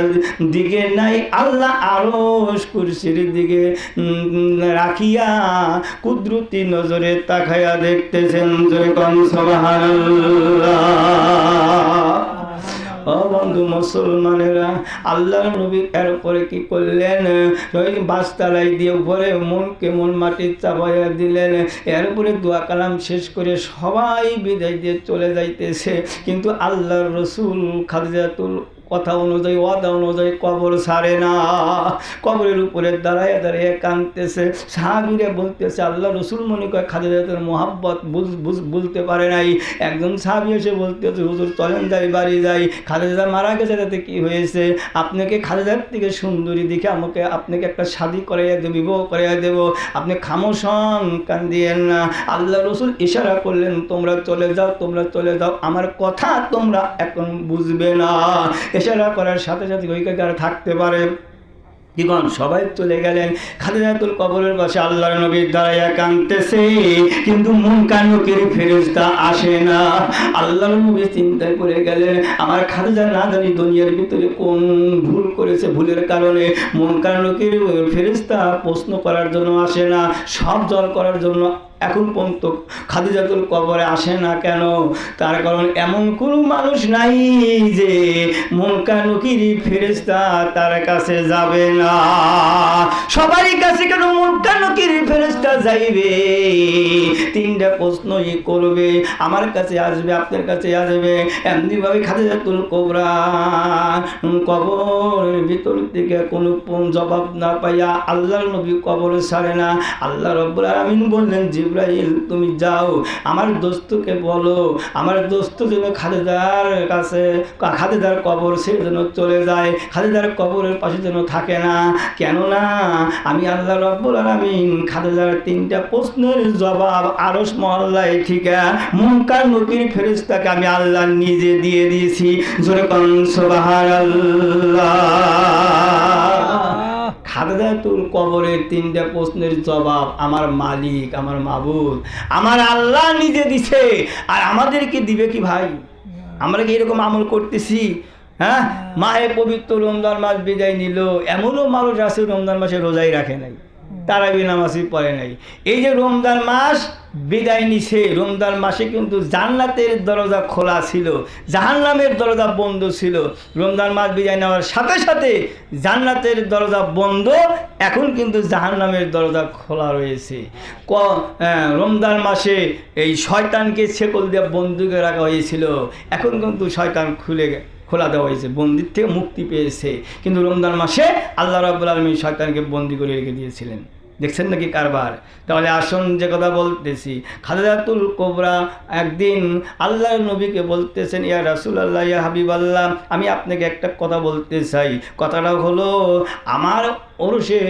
দিকে নাই, আল্লাহ আরশ কুরসির দিকে রাখিয়া কুদরতি নজরে তাকায়া দেখতেছেন। জয় কোন সুবহানাল্লাহ। ও বন্ধু মুসলমানেরা, আল্লাহর নবী এরপরে কি করলেন, বাসতালাই দিয়ে উপরে মন মাটির চাপাইয়া দিলেন। এরপরে দোয়া কালাম শেষ করে সবাই বিদায় দিয়ে চলে যাইতেছে, কিন্তু আল্লাহর রসুল খাদিজাতুল কথা অনুযায়ী, ওয়াদা অনুযায়ী কবর ছাড়ে না। কবরের উপরে দাঁড়াইয়া দাঁড়িয়ে কাঁদতেছে। সাহাবীরা বলতেছে, আল্লাহ রসুল মনে করে খাদিজাতুল মোহাব্বত বুঝতে পারে নাই। একজন সাহাবী এসে বলতেছে, হুজুর চলেন যাই, বাড়ি যাই, খাদিজা মারা গেছে, তাতে কি হয়েছে? আপনাকে খাদিজার থেকে সুন্দরী দেখে আপনাকে একটা শাদী করাইয়া দেব, বিবাহ করাইয়া দেব, আপনি খামোশ হন, কান্দিয়েন না। আল্লাহ রসুল ইশারা করলেন, তোমরা চলে যাও, তোমরা চলে যাও, আমার কথা তোমরা এখন বুঝবে না। ইশারা করার সাথে সাথে ওইখানে আর থাকতে পারে জীবন সবাই চলে গেলেন। খাদিজাতুল কবরের পাশে আল্লাহর নবী দাঁড়াইয়া কাঁদতেছে, কিন্তু মুনকার নকির ফেরেশতা আসে না। আল্লাহর নবী চিন্তায় পড়ে গেলেন, আমার খাদিজা না জানি দুনিয়ার ভিতরে কোন ভুল করেছে, ভুলের কারণে মুনকার নকির ফেরেশতা প্রশ্ন করার জন্য আসে না, সব জল করার জন্য এখন পর্যন্ত খাদিজাতুল কবরে আসে না কেন? তার কারণ এমন কোনো মানুষ নাই যে মুনকার নকির ফেরেশতা তার কাছে যাবে না। সবারই কাছে কেন মুনকার নকির ফেরেশতা ফেরেশতা যাইবে, তিনটা প্রশ্নই করবে, আমার কাছে আসবে, আপনার কাছে আসবে। এমনি ভাবে খাদিজাতুল কুবরা কবরের ভিতর থেকে কোনো জবাব না পাইয়া আল্লাহর নবী কবর ছাড়ে না। আল্লাহ রাব্বুল আলামিন বললেন, জিবরাইল তুমি যাও, আমার দোস্তকে বলো, আমার দোস্ত যেন খাদিজার কাছে, খাদিজার কবর সে যেন চলে যায়, খাদিজার কবরের পাশে যেন থাকে না। কেননা আমি আল্লাহ রাব্বুল আলামিন খাদিজার তিনটা প্রশ্নের জবাব আরশ মহল্লায় ঠিকা মুনকার নকির ফেরেশতাকে আমি আল্লাহ নিজে দিয়ে দিয়েছি। জোরে কোন সুবহানাল্লাহ। খাদিজাতুল কবরের তিনটা প্রশ্নের জবাব আমার মালিক, আমার মাবুদ, আমার আল্লাহ নিজে দিছে। আর আমাদেরকে দিবে কি ভাই? আমরা কি এরকম আমল করতেছি? হ্যাঁ, মাহে পবিত্র রমজান মাস বিদায় নিল, এমনও মানুষ আছে রমজান মাসে রোজাই রাখে নাই, তারাবি নামাজই পড়ে নাই। এই যে রমজান মাস বিদায় নিছে, রমজান মাসে কিন্তু জান্নাতের দরজা খোলা ছিল, জাহান্নামের দরজা বন্ধ ছিল। রমজান মাস বিদায় নেওয়ার সাথে সাথে জান্নাতের দরজা বন্ধ, এখন কিন্তু জাহান্নামের দরজা খোলা রয়েছে। রমজান মাসে এই শয়তানকে শেকল দিয়ে বন্দুকে রাখা হয়েছিল, এখন কিন্তু শয়তান খোলা দেওয়া হয়েছে, বন্দির থেকে মুক্তি পেয়েছে। কিন্তু রমজান মাসে আল্লাহ রাব্বুল আলামিন শয়তানকে বন্দি করে রেখে দিয়েছিলেন। দেখছেন নাকি কারবার? তাহলে আসুন যে কথা বলতেছি, খাদিজাতুল কুবরা একদিন আল্লাহর নবীকে বলতেছেন, ইয়া রাসূলুল্লাহ, ইয়া হাবিবাল্লাহ, আমি আপনাকে একটা কথা বলতে চাই। কথাটা হলো, আমার ওরসে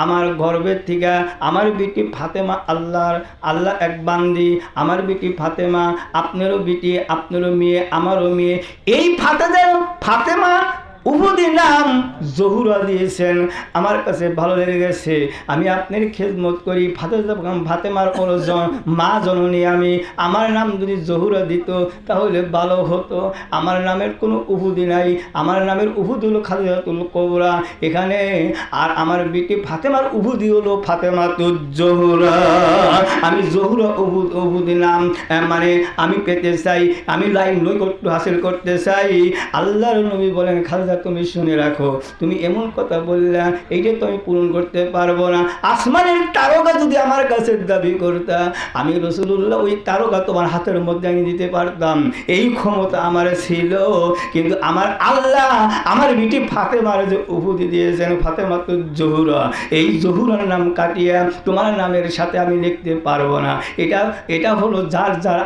আমার গর্বের থেকে আমার বিটি ফাতেমা আল্লাহ এক বান্দি, আমার বিটি ফাতেমা, আপনারও বিটি, আপনারও মেয়ে, আমারও মেয়ে। এই ফাতেমা উহুদি নাম জহুরা দিয়েছেন, আমার কাছে ভালো লেগে গেছে। আমি আপনার খেদমত করি, ফাতেমার মা জননী আমি, আমার নাম যদি জহুরা দিত তাহলে ভালো হতো। আমার নামের কোনো উহুদি নাই, আমার নামের উহুদ হলো খাদিজাতুল কুবরা এখানে, আর আমার বিটি ফাতেমার উহুদি হলো ফাতেমাতুজ জহুরা। আমি জহুরা উহুদি নাম মানে আমি পেতে চাই, আমি লাইন নৈকট্য হাসিল করতে চাই। আল্লাহর নবী বলেন, খাদিজা তুমি শুনে রাখো, তুমি এমন কথা বললা, এইটা তো আমি পূরণ করতে পারবো না। আসমানের তারকা যদি আমার কাছে দাবি করতা, আমি রাসূলুল্লাহ ওই তারকা তোমার হাতের মধ্যে আমি দিতে পারতাম, এই ক্ষমতা আমার ছিল। কিন্তু আমার আল্লাহ আমার বিটি ফাতেমার যে উহুদি দিয়েছেন, ফাতেমাতুজ জহুরা, এই জহুরার নাম কাটিয়া তোমার নামের সাথে আমি লিখতে পারবো না। এটা হলো যার যার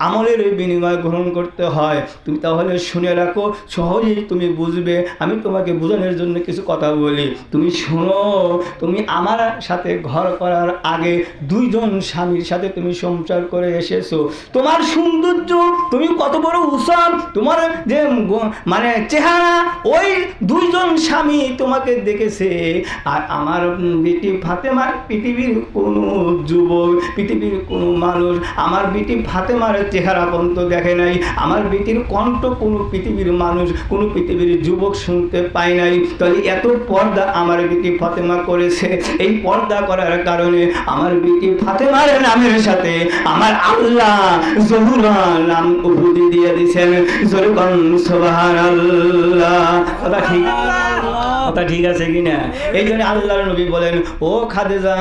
আমলের বিনিময় গ্রহণ করতে হয়। তুমি তাহলে শুনে রাখো, সহজেই তুমি বুঝবে। আমি তোমাকে বোঝানোর জন্য কিছু কথা বলি, তুমি শোনো। তুমি আমার সাথে ঘর করার আগে দুইজন স্বামীর সাথে তুমি সংসার করে এসেছো, তোমার সৌন্দর্য, তুমি কত বড় উসাম, তোমার যে মানে চেহারা, ওই দুইজন স্বামী তোমাকে দেখেছে। আর আমার বিটি ফাতেমার পৃথিবীর কোনো যুবক, পৃথিবীর কোনো মানুষ আমার বিটি ফাতেমার চেহারা পর্যন্ত দেখে নাই, আমার বিটির কণ্ঠ কোনো পৃথিবীর মানুষ, কোনো পৃথিবীর যুবক শুনতে পায় নাই। তাহলে এত পর্দা আমার বিটি ফাতেমা করেছে। এই পর্দা করার কারণে আমার বিটি ফাতেমার নামের সাথে আমার আল্লাহ জহুরা নাম উহুদি দিয়ে দিয়েছেন। জোরে বল সুবহানাল্লাহ। কথা ঠিক আছে কিনা? এই জন্য আল্লাহর নবী বলেন, ও খাদিজা,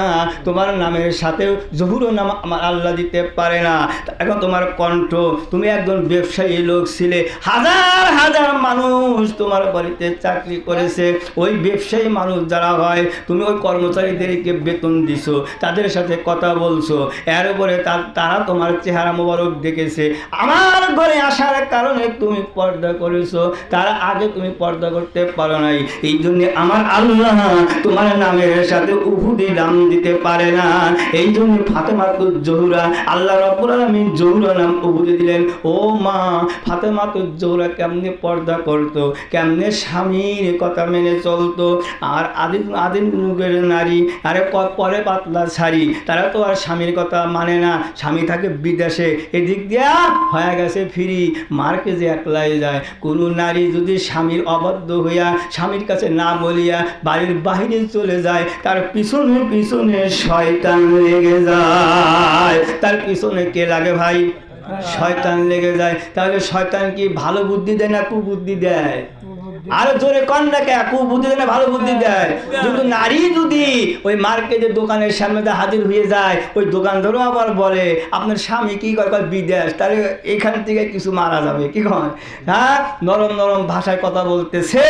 তোমার নামের সাথে জহুরা নাম আমার আল্লাহ দিতে পারে না। এখন তোমার কণ্ঠ, তুমি একজন ব্যবসায়ী লোক ছিলে, হাজার হাজার মানুষ তোমার বাড়িতে চাকরি করেছে, ওই ব্যবসায়ী মানুষ যারা হয়, তুমি ওই কর্মচারীদেরকে বেতন দিছো, তাদের সাথে কথা বলছো, এর উপরে তারা তোমার চেহারা মোবারক দেখেছে। আমার ঘরে আসার কারণে তুমি পর্দা করেছো, তার আগে তুমি পর্দা করতে পারো নাই। এই জন্য আমার আল্লাহ তোমার নামের সাথে উহুদি নাম দিতে পারে না। এই জন্য ফাতেমাতুজ জহুরা আল্লাহ রাব্বুল আলামিন জহুরা নাম উহুদি দিলেন। ও মা, ফাতেমাতুজ জহুরা কেমনে পর্দা করতো, কেমনে স্বামীর কথা মেনে চলতো। আর আদিম যুগের নারী, আরে পরে পাতলা শাড়ি, তারা তো আর স্বামীর কথা মানে না, স্বামী থাকে বিদেশে, এদিক দিয়া হয়ে গেছে ফিরি, মার্কে যে একলাই যায়। কোনো নারী যদি স্বামীর অবাধ্য হইয়া স্বামীর কাছে না বলিয়া বাড়ির বাহিরে চলে যায়, তার পিছনে পিছনে শয়তান লেগে যায়। তার পিছনে কে লাগে ভাই? শয়তান লেগে যায়। তাহলে শয়তান কি ভালো বুদ্ধি দেয় না কুবুদ্ধি দেয়? আরো জোরে কন রাখে বুদ্ধি দেয় না, ভালো বুদ্ধি দেয়। যদি নারী যদি ওই মার্কেটের দোকানের সামনে হাজির হয়ে যায়, ওই দোকানদারও আবার বলে আপনার স্বামী কি করে, বিদেশ, তাহলে এখান থেকে কিছু মারা যাবে, কি কয়? হ্যাঁ, নরম নরম ভাষায় কথা বলতেছে।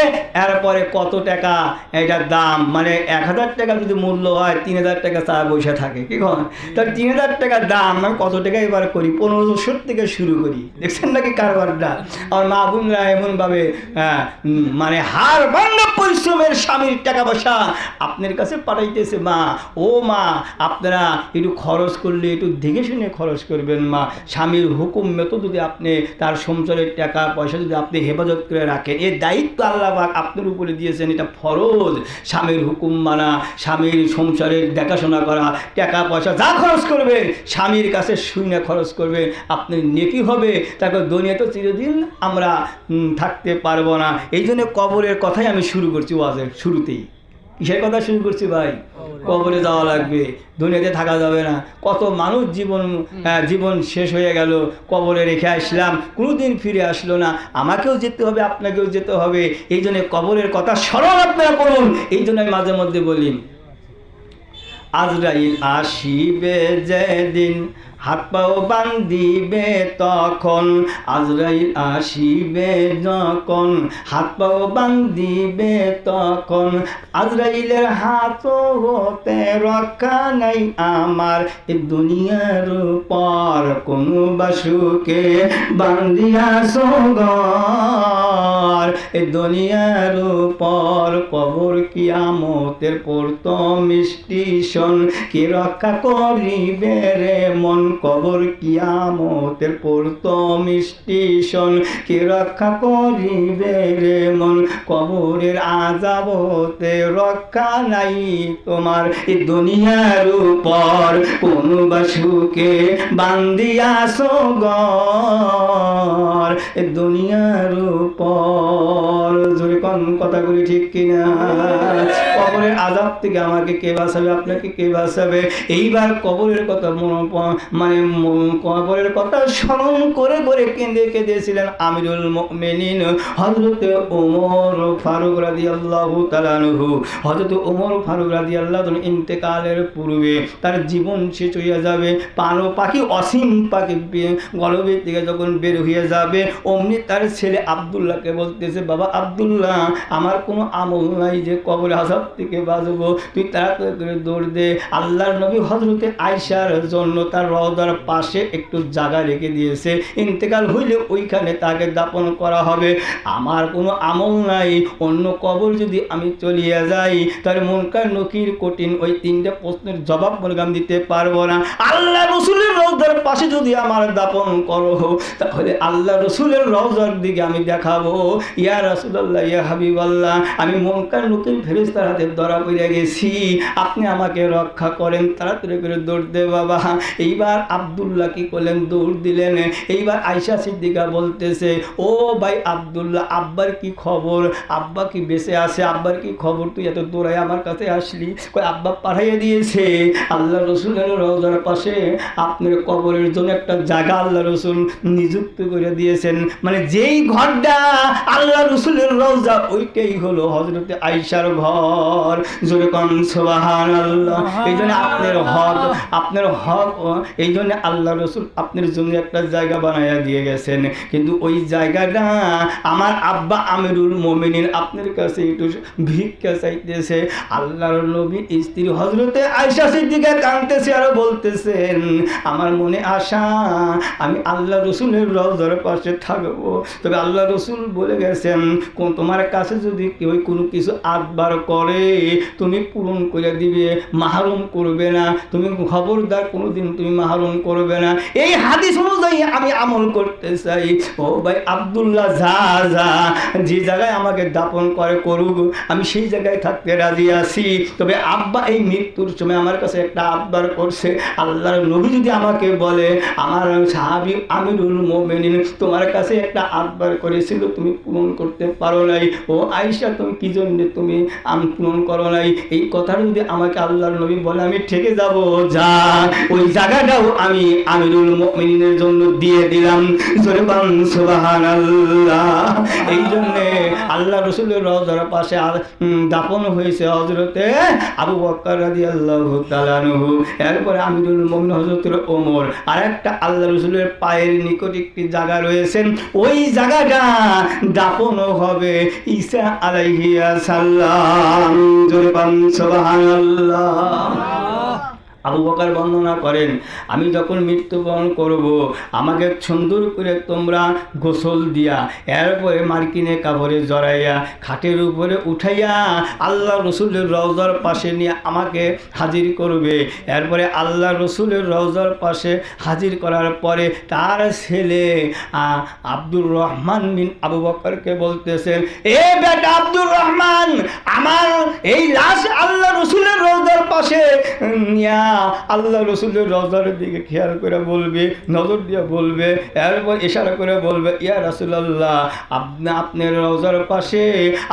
এরপরে কত টাকা এটার দাম, মানে 1000 টাকা যদি মূল্য হয় 3000 টাকা চা বসে থাকে, কি কয়? তাহলে 3000 টাকার দাম আমি কত টাকা এবার করি, 1500 থেকে শুরু করি। দেখছেন নাকি কারবারটা? আমার মা বোনরা এমনভাবে মানে হার ভাঙা পরিশ্রমের স্বামীর টাকা পয়সা আপনার কাছে পাঠাইতেছে। মা, ও মা, আপনারা একটু খরচ করলে একটু দেখে শুনে খরচ করবেন মা। স্বামীর হুকুম মতো যদি আপনি তার সংসারের টাকা পয়সা যদি আপনি হেফাজত করে রাখেন, এর দায়িত্ব আল্লাহ পাক আপনার উপরে দিয়েছেন, এটা ফরজ। স্বামীর হুকুম মানা, স্বামীর সংসারের দেখাশোনা করা, টাকা পয়সা যা খরচ করবেন স্বামীর কাছে শুনে খরচ করবেন, আপনার নেকি হবে। তারপর দুনিয়াতে চিরদিন আমরা থাকতে পারবো না। এই জন্য কবরের কথাই আমি শুরু করছি ওয়াজের শুরুতেই। কিসের কথা শুরু করছি ভাই? কবরে যাওয়া লাগবে, দুনিয়াতে থাকা যাবে না। কত মানুষ জীবন শেষ হয়ে গেল, কবরে রেখে আসলাম, কোনোদিন ফিরে আসলো না। আমাকেও যেতে হবে, আপনাকেও যেতে হবে। এই জন্য কবরের কথা স্মরণ আপনারা করুন। এই জন্য আমি মাঝে মধ্যে বলি, আজরাইল আসিবে যেদিন হাত পাও বান্ধিবে তখন, আজরাইল আসিবে যখন হাত পাও বান্ধিবে তখন, আজরাইলের হাত হতে রক্ষা নাই আমার, এ দুনিয়ার পর কোন বাসুকে বান্ধিয়াছ ঘর, এ দুনিয়ার পর কবর কিয়ামতের প্রথম স্টেশন, কে রক্ষা করিবে রে মন, কবর কিয়ামতের প্রথম স্টেশন, কে রক্ষা করিবে রে মন, কবরের আযাব হতে রক্ষা নাই তোমার, এ দুনিয়ার উপর কোন বাসুকে বান্ধিয়াছ ঘর, এ দুনিয়ার উপর। জোরে কোন কথাগুলি ঠিক কিনা? কবরের আযাব থেকে আমাকে কে বাঁচাবে, আপনাকে কে বাঁচাবে? এইবার কবরের কথা কবরের কথা স্মরণ করে করে কেঁদে কেঁদেছিলেন আমিরুল মুমিনিন হযরতে ওমর ফারুক রাদিয়াল্লাহু তাআলা আনহু। হযরতে ওমর ফারুক রাদিয়াল্লাহু তাআলা ইন্তেকালের পূর্বে তার জীবন শেষ হয়ে যাবে, পাখি অসীম পাখি গলবের থেকে যখন বের হয়ে যাবে, অমনি তার ছেলে আব্দুল্লাহকে বলতেছে, বাবা আব্দুল্লাহ, আমার কোনো আমল নাই যে কবরের আযাব থেকে বাঁচবো, তুই তাড়াতাড়ি করে দৌড় দে। আল্লাহর নবী হযরতে আয়েশার জন্য তার রওজার পাশে একটু জায়গা রেখে দিয়েছে, ইন্তেকাল হইলে ওইখানে তাকে দাফন করা হবে। আমার কোনো আমল নাই, অন্য কবর যদি আমি চলিয়ে যাই তাহলে মুনকার নকির কঠিন ওই 3টে প্রশ্নের জবাব আমি দিতে পারবো না। আল্লাহ রসুলের রওজার পাশে যদি আমার দাফন করো, তাহলে আল্লাহ রসুলের রওজার দিকে আমি দেখাবো, ইয়া রাসূলুল্লাহ, ইয়া হাবিবাল্লাহ, আমি মুনকার নকির ফেরেশতার হাতে ধরা পড়ে গেছি, আপনি আমাকে রক্ষা করেন, তাড়াতাড়ি করে দৌড় দে বাবা। এইবার আব্দুল্লাহ কি করলেন? দৌড় দিলেন। এইবার আয়েশা সিদ্দিকা বলতেছে, ও ভাই আব্দুল্লাহ, আব্বার কি খবর? আব্বা কি বেঁচে আছে? আব্বার কি খবর? তুই এত দৌড়ায় আমার কাছে আসলি? আব্বা পাঠাইয়ে দিয়েছে আল্লাহ রসুলের রওজার পাশে আপনার কবরের জন্য একটা জায়গা আল্লাহ রসুল নিযুক্ত করে দিয়েছেন, মানে যেই ঘরটা আল্লাহ রসুলের রওজা ওইটাই হলো হযরতে আয়েশার ঘর। জোরে কোন সুবহানাল্লাহ। এই জন্য আপনার হক এই জন্য আল্লাহ রসুল আপনার জন্য একটা জায়গা বানাইয়া দিয়ে গেছেন, কিন্তু ওই জায়গাটা আমার আব্বা আমিরুল মুমিনিন আপনার কাছে একটু ভিক্ষা চাইতেছে। আল্লাহর নবী স্ত্রী হযরতে আয়েশা সিদ্দিকা কাঁদতেছে আর বলতেছেন, আমার মনে আশা আমি আল্লাহ রসুলের রওজার পাশে থাকবো, তবে আল্লাহ রসুল বলে গেছেন তোমার কাছে যদি কেউ কোনো কিছু আদবার করে তুমি পূরণ করে দিবে, মাহরুম করবে না, তুমি খবরদার কোনোদিন তুমি মাহরুম করবে না। এই হাদিস অনুযায়ী আমি আমল করতে চাই। ও ভাই আব্দুল্লাহ, যা যা, যে জায়গায় আমাকে দাপন করে করুক, আমি সেই জায়গায় থাকতে রাজি আছি। তবে আব্বা এই মৃত্যুর সময় আমার কাছে একটা আবদার করছে, আল্লাহর নবী যদি আমাকে বলে, আমার সাহাবী আমিরুল মুমিনিন তোমার কাছে একটা আবদার করেছিল, তুমি পূরণ করতে পারো নাই, ও আয়েশা তুমি কি জন্য তুমি পূরণ করো নাই, এই কথাটা যদি আমাকে আল্লাহর নবী বলে, আমি ঠেকে যাব, যা ওই জায়গাটা আমি আমিরুল মুমিনিনের জন্য দিয়ে দিলাম। জোরে বলেন সুবহানাল্লাহ। এই জন্য আল্লাহ রাসূলের রওজার পাশে দাফন হয়েছে হযরতে আবু বকর রাদিয়াল্লাহু তাআলা আনহু, এরপরে আমিরুল মুমিনিন হযরতে ওমর। আর একটা আল্লাহ রাসূলের পায়ের নিকট একটি জায়গা রয়েছে, ওই জায়গাটা দাফনও হবে ঈসা আলাইহিস সালাম। জোরে বলেন সুবহানাল্লাহ। আবু বকর বর্ণনা করেন, আমি যখন মৃত্যুবরণ করব আমাকে সুন্দর করে তোমরা গোসল দিয়া এরপরে মার্কিনে কাপড়ে জড়াইয়া খাটের উপরে উঠাইয়া আল্লাহ রসুলের রওজার পাশে নিয়ে আমাকে হাজির করবে। এরপরে আল্লাহ রসুলের রওজার পাশে হাজির করার পরে তার ছেলে আব্দুর রহমান বিন আবু বকরকে বলতেছেন, এ বেটা আব্দুর রহমান, আমার এই লাশ আল্লাহ রসুলের রওজার পাশে নিয়া আল্লাহ রসুলের রওজার দিকে খেয়াল করে বলবে, নজর দিয়ে বলবে, এরপর ইশারা করে বলবে, ইয়া রাসূলুল্লাহ, আপনার রওজার পাশে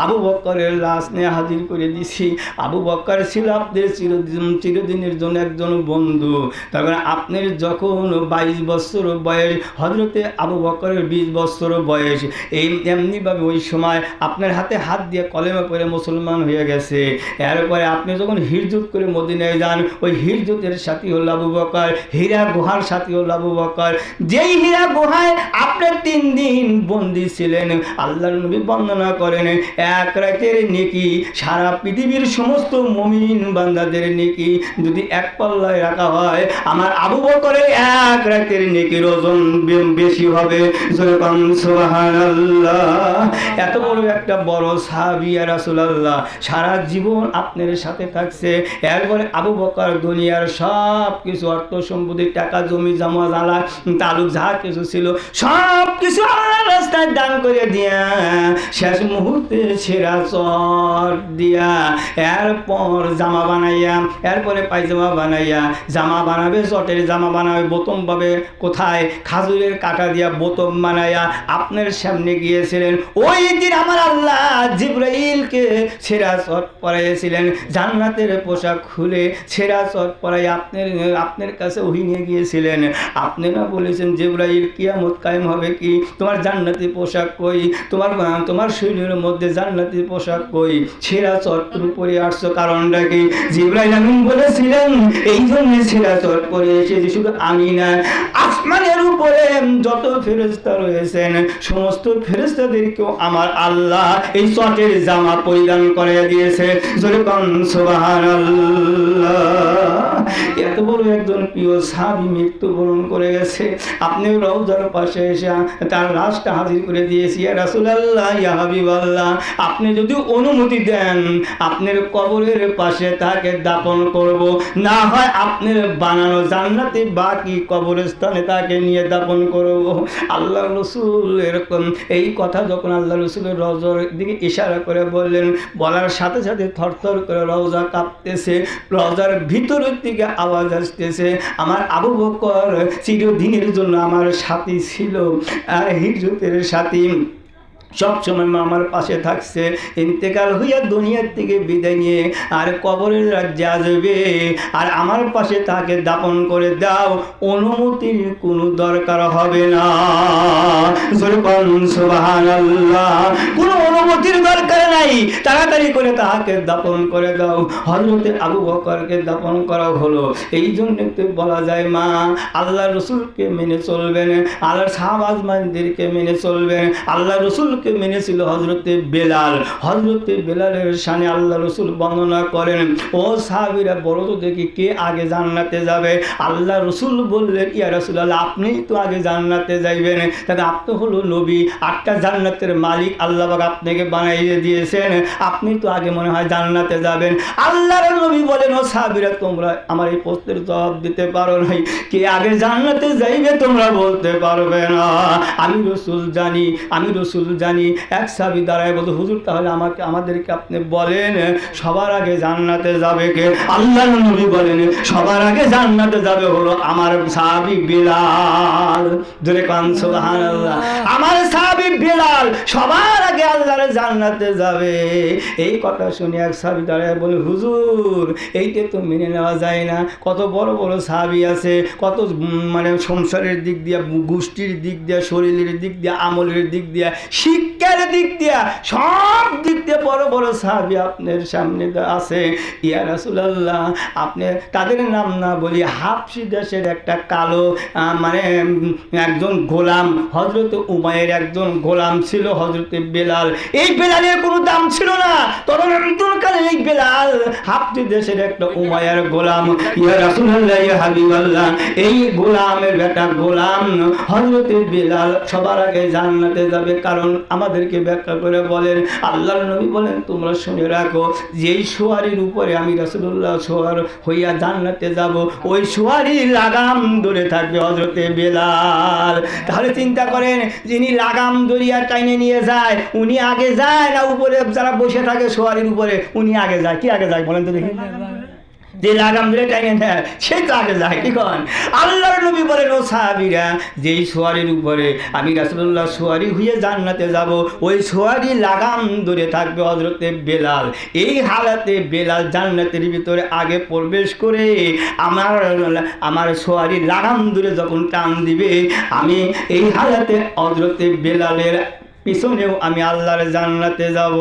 আবু বকরের লাশ নিয়ে হাজির করে দিছি। আবু বকর ছিল আপনাদের চিরদিনের জন্য একজন বন্ধু। তারপরে আপনার যখন 22 বছর বয়স, হযরতে আবু বকরের 20 বছর বয়স, এই এমনিভাবে ওই সময় আপনার হাতে হাত দিয়ে কলেমা পড়ে মুসলমান হয়ে গেছে। এরপরে আপনি যখন হিজরত করে মদিনায় যান, ওই হিজরতের সাথী হল আবু বকর, হীরা গুহার সাথী হল আবু বকর। যেই হীরা গুহায় আপনি 3 দিন বন্দী ছিলেন, আল্লাহর নবী বর্ণনা করেন এক রাতের নেকি সারা পৃথিবীর সমস্ত মুমিন বান্দাদের নেকি যদি এক পাল্লায় রাখা হয়, আমার আবু বকরের এক রাতের নেকির ওজন বেশি হবে। জোরে বলেন সুবহানাল্লাহ। এত বড় একটা বড় সাহাবী ইয়া রাসূলুল্লাহ, সারা জীবন আপনার সাথে থাকছে। এরপরে আবু বকর দুনিয়ার সব কিছু অর্থ সম্পত্তি, টাকা জমি জমা জালা তালুক যা কিছু ছিল সব কিছু আল্লাহর রাস্তায় দান করে দিয়া শেষ মুহূর্তে ছেঁড়া চট দিয়া এরপর জামা বানাইয়া, এরপরে পায়জামা বানাইয়া, জামা বানাবে চটের জামা বানাবে, বোতাম পাবে কোথায়, খাজুরের কাটা দিয়া বোতাম বানাইয়া আপনার সামনে গিয়েছিলেন। ওই দিন আমার আল্লাহ জিবরাইলকে ছেঁড়া চট পরাইছিলেন, জান্নাতের পোশাক খুলে ছেঁড়া চট পরাই আপনার কাছে ওহী নিয়ে গিয়েছিলেন। আপনি না বলেছেন, জিবরাইল কিয়ামত কায়েম হবে কি, তোমার জান্নাতি পোশাক কই, তোমার শরীরের মধ্যে জান্নাতি পোশাক কই, ছেঁড়া চট পরে আসছো, কারণটা কি? জিবরাইল আমিন বলেছিলেন, এই জন্য ছেঁড়া চট পরে এসেছি শুধু আমি না, আসমানের উপরে যত ফেরেশতা রয়েছেন সমস্ত ফেরেশতাদেরকেও আমার আল্লাহ এই চটের জামা পরিধান করে দিয়েছে। জোরে বলেন সুবহানাল্লাহ। এত বড় একজন প্রিয় সাহাবী মৃত্যুবরণ করে গেছে, আপনি রওজার পাশে এসে তার লাশটা হাজির করে দিয়েছি। ইয়া রাসূলুল্লাহ, ইয়া হাবিবাল্লাহ, আপনি যদি অনুমতি দেন আপনার কবরের পাশে তাকে দাফন করব, না হয় আপনার বানানো জান্নাতে বাকি কবরস্থানে তাকে নিয়ে দাফন করব। আল্লাহ রসুল এরকম এই কথা যখন আল্লাহ রসুলের রওজার দিকে ইশারা করে বললেন, বলার সাথে সাথে থরথর করে রওজা কাঁপতেছে, রওজার ভিতরের দিকে আওয়াজ আসতেছে, আমার আবু বকর চিরদিনের জন্য আমার সাথী ছিল, আর হিজরতের সাথী সবসময় আমার পাশে থাকছে, ইন্তেকাল হইয়া দুনিয়ার থেকে বিদায় নিয়ে আর কবরের রাজ্যে আসবে, আর আমার পাশে তাকে দাফন করে দাও, অনুমতির কোনো দরকার হবে না। জোরে বলেন সুবহানাল্লাহ। কোনো অনুমতির দরকার নাই, তাড়াতাড়ি করে তাকে দাফন করে দাও। হযরতে আবু বকরকে দাফন করা হলো। এই জন্য তো বলা যায় মা আল্লাহ রসুলকে মেনে চলবেন, আল্লাহর সাহাবাজমানদেরকে মেনে চলবেন। আল্লাহ রসুলকে মেনেছিল হযরতে বেলাল, হযরতে বেলালের শানে আল্লাহ রসুল বর্ণনা করেন, ও সাহাবীরা বড় তো দেখি কে আগে জান্নাতে যাবে। আল্লাহ রসুল বললেন, ইয়া রাসূলুল্লাহ, আপনিই তো আগে জান্নাতে যাইবেন, তাহলে আপনি হলো নবী, 8টা জান্নাতের মালিক আল্লাহ পাক আপনাকে বানাইয়ে দিয়েছেন, আপনি তো আগে মনে হয় জান্নাতে যাবেন। আল্লাহর নবী বলেন, ও সাহাবীরা, তোমরা আমার এই প্রশ্নের জবাব দিতে পারো নাই, কে আগে জান্নাতে যাইবে তোমরা বলতে পারবে না। আমি রসুল জানি, আমি রসুল জানি। এক সাহাবী দাঁড়ায় বলতো, হুজুর তাহলে আমাদেরকে আপনি বলেন সবার আগে জান্নাতে যাবে কে? আল্লাহর নবী বলেন সবার আগে জান্নাতে যাবে হলো আমার সাহাবী বিলাল। জোরে কান সুবহানাল্লাহ। আমার সাহাবী বিলাল সবার আগে আল্লাহর জান্নাতে যাবে। এই কথা শুনে এক সাহাবী দাঁড়ায় বলে, হুজুর এইটা তো মেনে নেওয়া যায় না। কত বড় বড় সাহাবী আছে, কত মানে সংসারের দিক দিয়ে, গোষ্ঠীর দিক দিয়ে, শরীরের দিক দিয়ে, আমলের দিক দিয়ে, শিক্ষার দিক দিয়ে, সব দিক দিয়ে বড় বড় সাহাবী আপনার সামনে আছে। ইয়া রাসূলুল্লাহ, আপনি তাদের নাম না বলি, হাবশী দেশের একটা কালো মানে একজন গোলাম, হযরত উমাইর একজন গোলাম ছিল, হযরতে বেলাল। এই বেলালের কোনো দাম ছিল না তদন্তকালে। এই বেলাল হাবশী দেশের একটা উমাইর গোলাম। ইয়া রাসূলুল্লাহ, ইয়া হাবিবাল্লাহ, এই গোলামের বেটা গোলাম হযরতে বেলাল সবার আগে জান্নাতে যাবে। কারণ আমাদেরকে ব্যাখ্যা করে বলেন, আল্লাহর নবী বলেন তোমরা শুনে রাখো, যেই সোয়ারির উপরে আমি রাসূলুল্লাহ সোয়ার হইয়া জান্নাতে যাব, ওই সোয়ারি লাগাম ধরে থাকবে হযরতে বেলাল। তাহলে চিন্তা করেন, যিনি লাগাম ধরিয়া টাইনে নিয়ে যায়, উনি আগে যায় না উপরে যারা বসে থাকে সোয়ারির উপরে উনি আগে যায়? কি আগে যায় বলেন তো দেখি? যে লাগাম ধরে টাইনে নেয় সে তো আগে যায়। কি কন? আল্লাহর নবী বলেন, ও সাহাবীরা, যেই সোয়ারির উপরে আমি রাসূলুল্লাহ সোয়ারি হয়ে জান্নাতে যাব, ওই সোয়ারি লাগাম ধরে থাকবে হযরতে বেলাল। এই হালাতে বেলাল জান্নাতের ভিতরে আগে প্রবেশ করে আমার সোয়ারি লাগাম ধরে যখন টান দিবে, আমি এই হালাতে হযরতে বেলালের পিছনেও আমি আল্লাহর জান্নাতে যাব।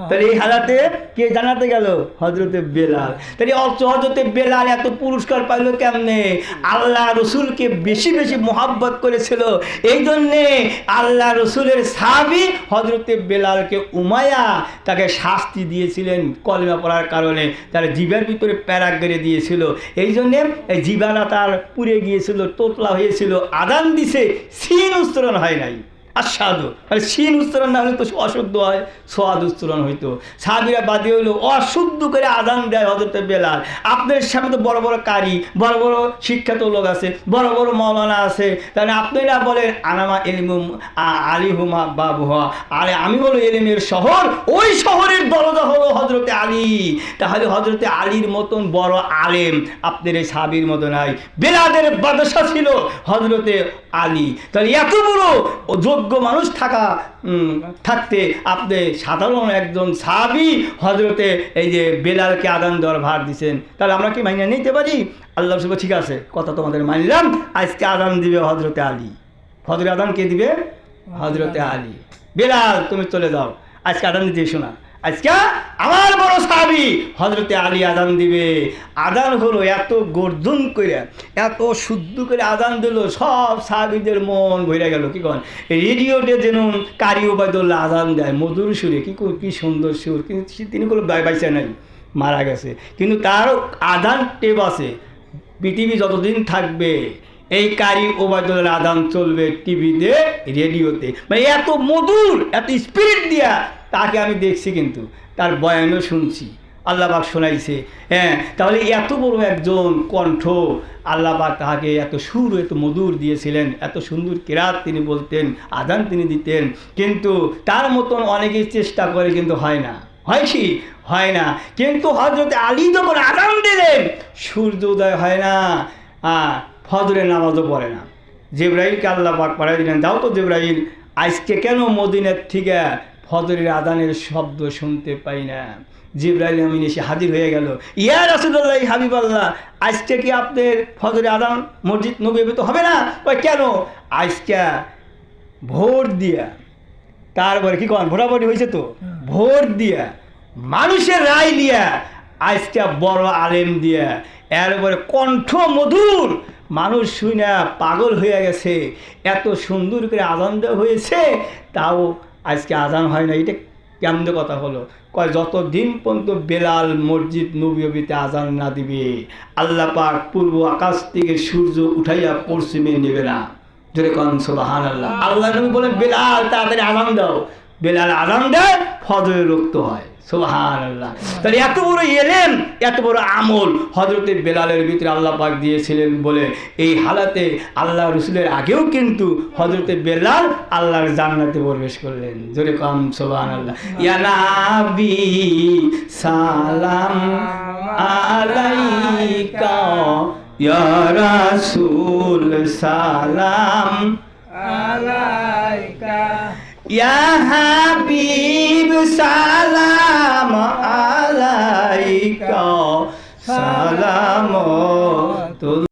তাহলে এই হালাতে কে জান্নাতে গেল? হযরতে বেলাল। তাহলে হযরতে বেলাল এত পুরস্কার পাইল কেমনে? আল্লাহ রসুলকে বেশি বেশি মোহাব্বত করেছিল, এই জন্যে আল্লাহ রসুলের সাহাবী হযরতে বেলালকে উমাইয়া তাকে শাস্তি দিয়েছিলেন কলেমা পড়ার কারণে। তার জিভার ভিতরে প্যারাক গেড়ে দিয়েছিল, এই জন্যে এই জিভাটা তার পুড়ে গিয়েছিল, তোতলা হয়েছিল। আযান দিছে, সিন উচ্চারণ হয় নাই। আসাদু মানে সিন উচ্চারণ না হলে তো অশুদ্ধ হয়, সোয়াদ উচ্চারণ হইতো। সাহাবীরা বাদী হইলো অশুদ্ধ করে আযান দেয় হযরতে বেলাল। আপনার সামনে তো বড় বড় কারি, বড় বড় শিক্ষিত লোক আছে, বড় বড় মাওলানা আছে, তাহলে আপনারা বলেন আনামা ইলমু আলিহুমা বাবুহা, আরে আমি বলো ইলমের শহর, ওই শহরের দরজা হলো হযরতে আলী। তাহলে হযরতে আলীর মতন বড় আলেম আপনার এই সাহাবীর মতো নাই। বেলালের বাদশা ছিল হযরতে আলী। তাহলে এত বড় যোগ্য মানুষ থাকতে আপনি সাধারণ একজন সাহাবী হযরতে এই যে বেলালকে আযান দেওয়ার ভার দিচ্ছেন, তাহলে আমরা কি মাইনে নিতে পারি? আল্লাহ বলবে ঠিক আছে, কথা তোমাদের মানলাম, আজকে আযান দিবে হযরতে আলী। ফজরের আযান কে দিবে? হযরতে আলী। বেলাল তুমি চলে যাও, আজকে আযান দিতে এসো না, আজকে আমার বড় সাহাবী হযরতে আলী আযান দিবে। আযান হলো এত গর্জন করে, এত শুদ্ধ করে আযান দিল, সব সাহাবীদের মন ভরে গেল। কি কন? রেডিওতে যেন কারি ওবায়দুল্লাহ আযান দেয় মধুর সুরে, কি সুন্দর সুর, কিন্তু তিনি কোনো বাইসা নাই, মারা গেছে, কিন্তু তার আযান টেপ আছে। পৃথিবী যতদিন থাকবে এই কারি ওবায়দুল্লাহ আযান চলবে টিভিতে, রেডিওতে, মানে এত মধুর, এত স্পিরিট দিয়া তাকে আমি দেখছি, কিন্তু তার বয়ানও শুনছি, আল্লাহ পাক শোনাইছে। হ্যাঁ, তাহলে এত বড় একজন কণ্ঠ আল্লাহ পাক তাহাকে এত সুর, এত মধুর দিয়েছিলেন, এত সুন্দর কিরাত তিনি বলতেন, আযান তিনি দিতেন, কিন্তু তার মতন অনেকেই চেষ্টা করে কিন্তু হয় না। হয় কি? হয় না। কিন্তু হযরতে আলী যখন আযান দিলেন, সূর্য উদয় হয় না, ফজরের নামাজও পড়ে না। জিবরাইলকে আল্লাহ পাক পাঠিয়ে দিলেন, যাও তো জিবরাইল, আজকে কেন মদিনার থেকে ফজরের আযানের শব্দ শুনতে পাই না? জিবরাইল আমিন এসে হাজির হয়ে গেল, ইয়া রাসূলুল্লাহ, হাবিবাল্লাহ, আজকে কি আপনার ফজরের আযান মসজিদ নববীতে হবে না? ওই কেন? আজকে ভোট দিয়া, তারপরে কি কন, ভোটাভুটি হয়েছে তো, ভোট দিয়া, মানুষের রায় দিয়া, আজকে বড় আলেম দিয়া, এরপরে কণ্ঠ মধুর, মানুষ শুনে পাগল হয়ে গেছে, এত সুন্দর করে আযান দেওয়া হয়েছে, তাও আজকে আযান হয় না। এটা কেমন কথা হলো? কয় যতদিন পর্যন্ত বেলাল মসজিদ নববীতে আযান না দিবে, আল্লাহ পাক পূর্ব আকাশ থেকে সূর্য উঠাইয়া পশ্চিমে নেবে না। জোরে কোন সুবহানাল্লাহ। আল্লাহ নবী বলেন, বেলাল তাড়াতাড়ি আযান দাও। বেলাল আযান দেয়, ফজরের রক্ত হয়। সুবহানাল্লাহ। তাহলে এত বড় এলেম, এত বড় আমল হযরতে বেলালের ভিতরে আল্লাহ পাক দিয়েছিলেন বলে এই হালাতে আল্লাহ রসুলের আগেও কিন্তু হযরতে বেলাল আল্লাহর জান্নাতে প্রবেশ করলেন। জোরে কাম সুবহানাল্লাহ। ইয়া নবী সালাম আলাইকা, ইয়া রাসূল সালাম আলাইকা, ইয়া হাবিব সালাম আলাইকা, সালাম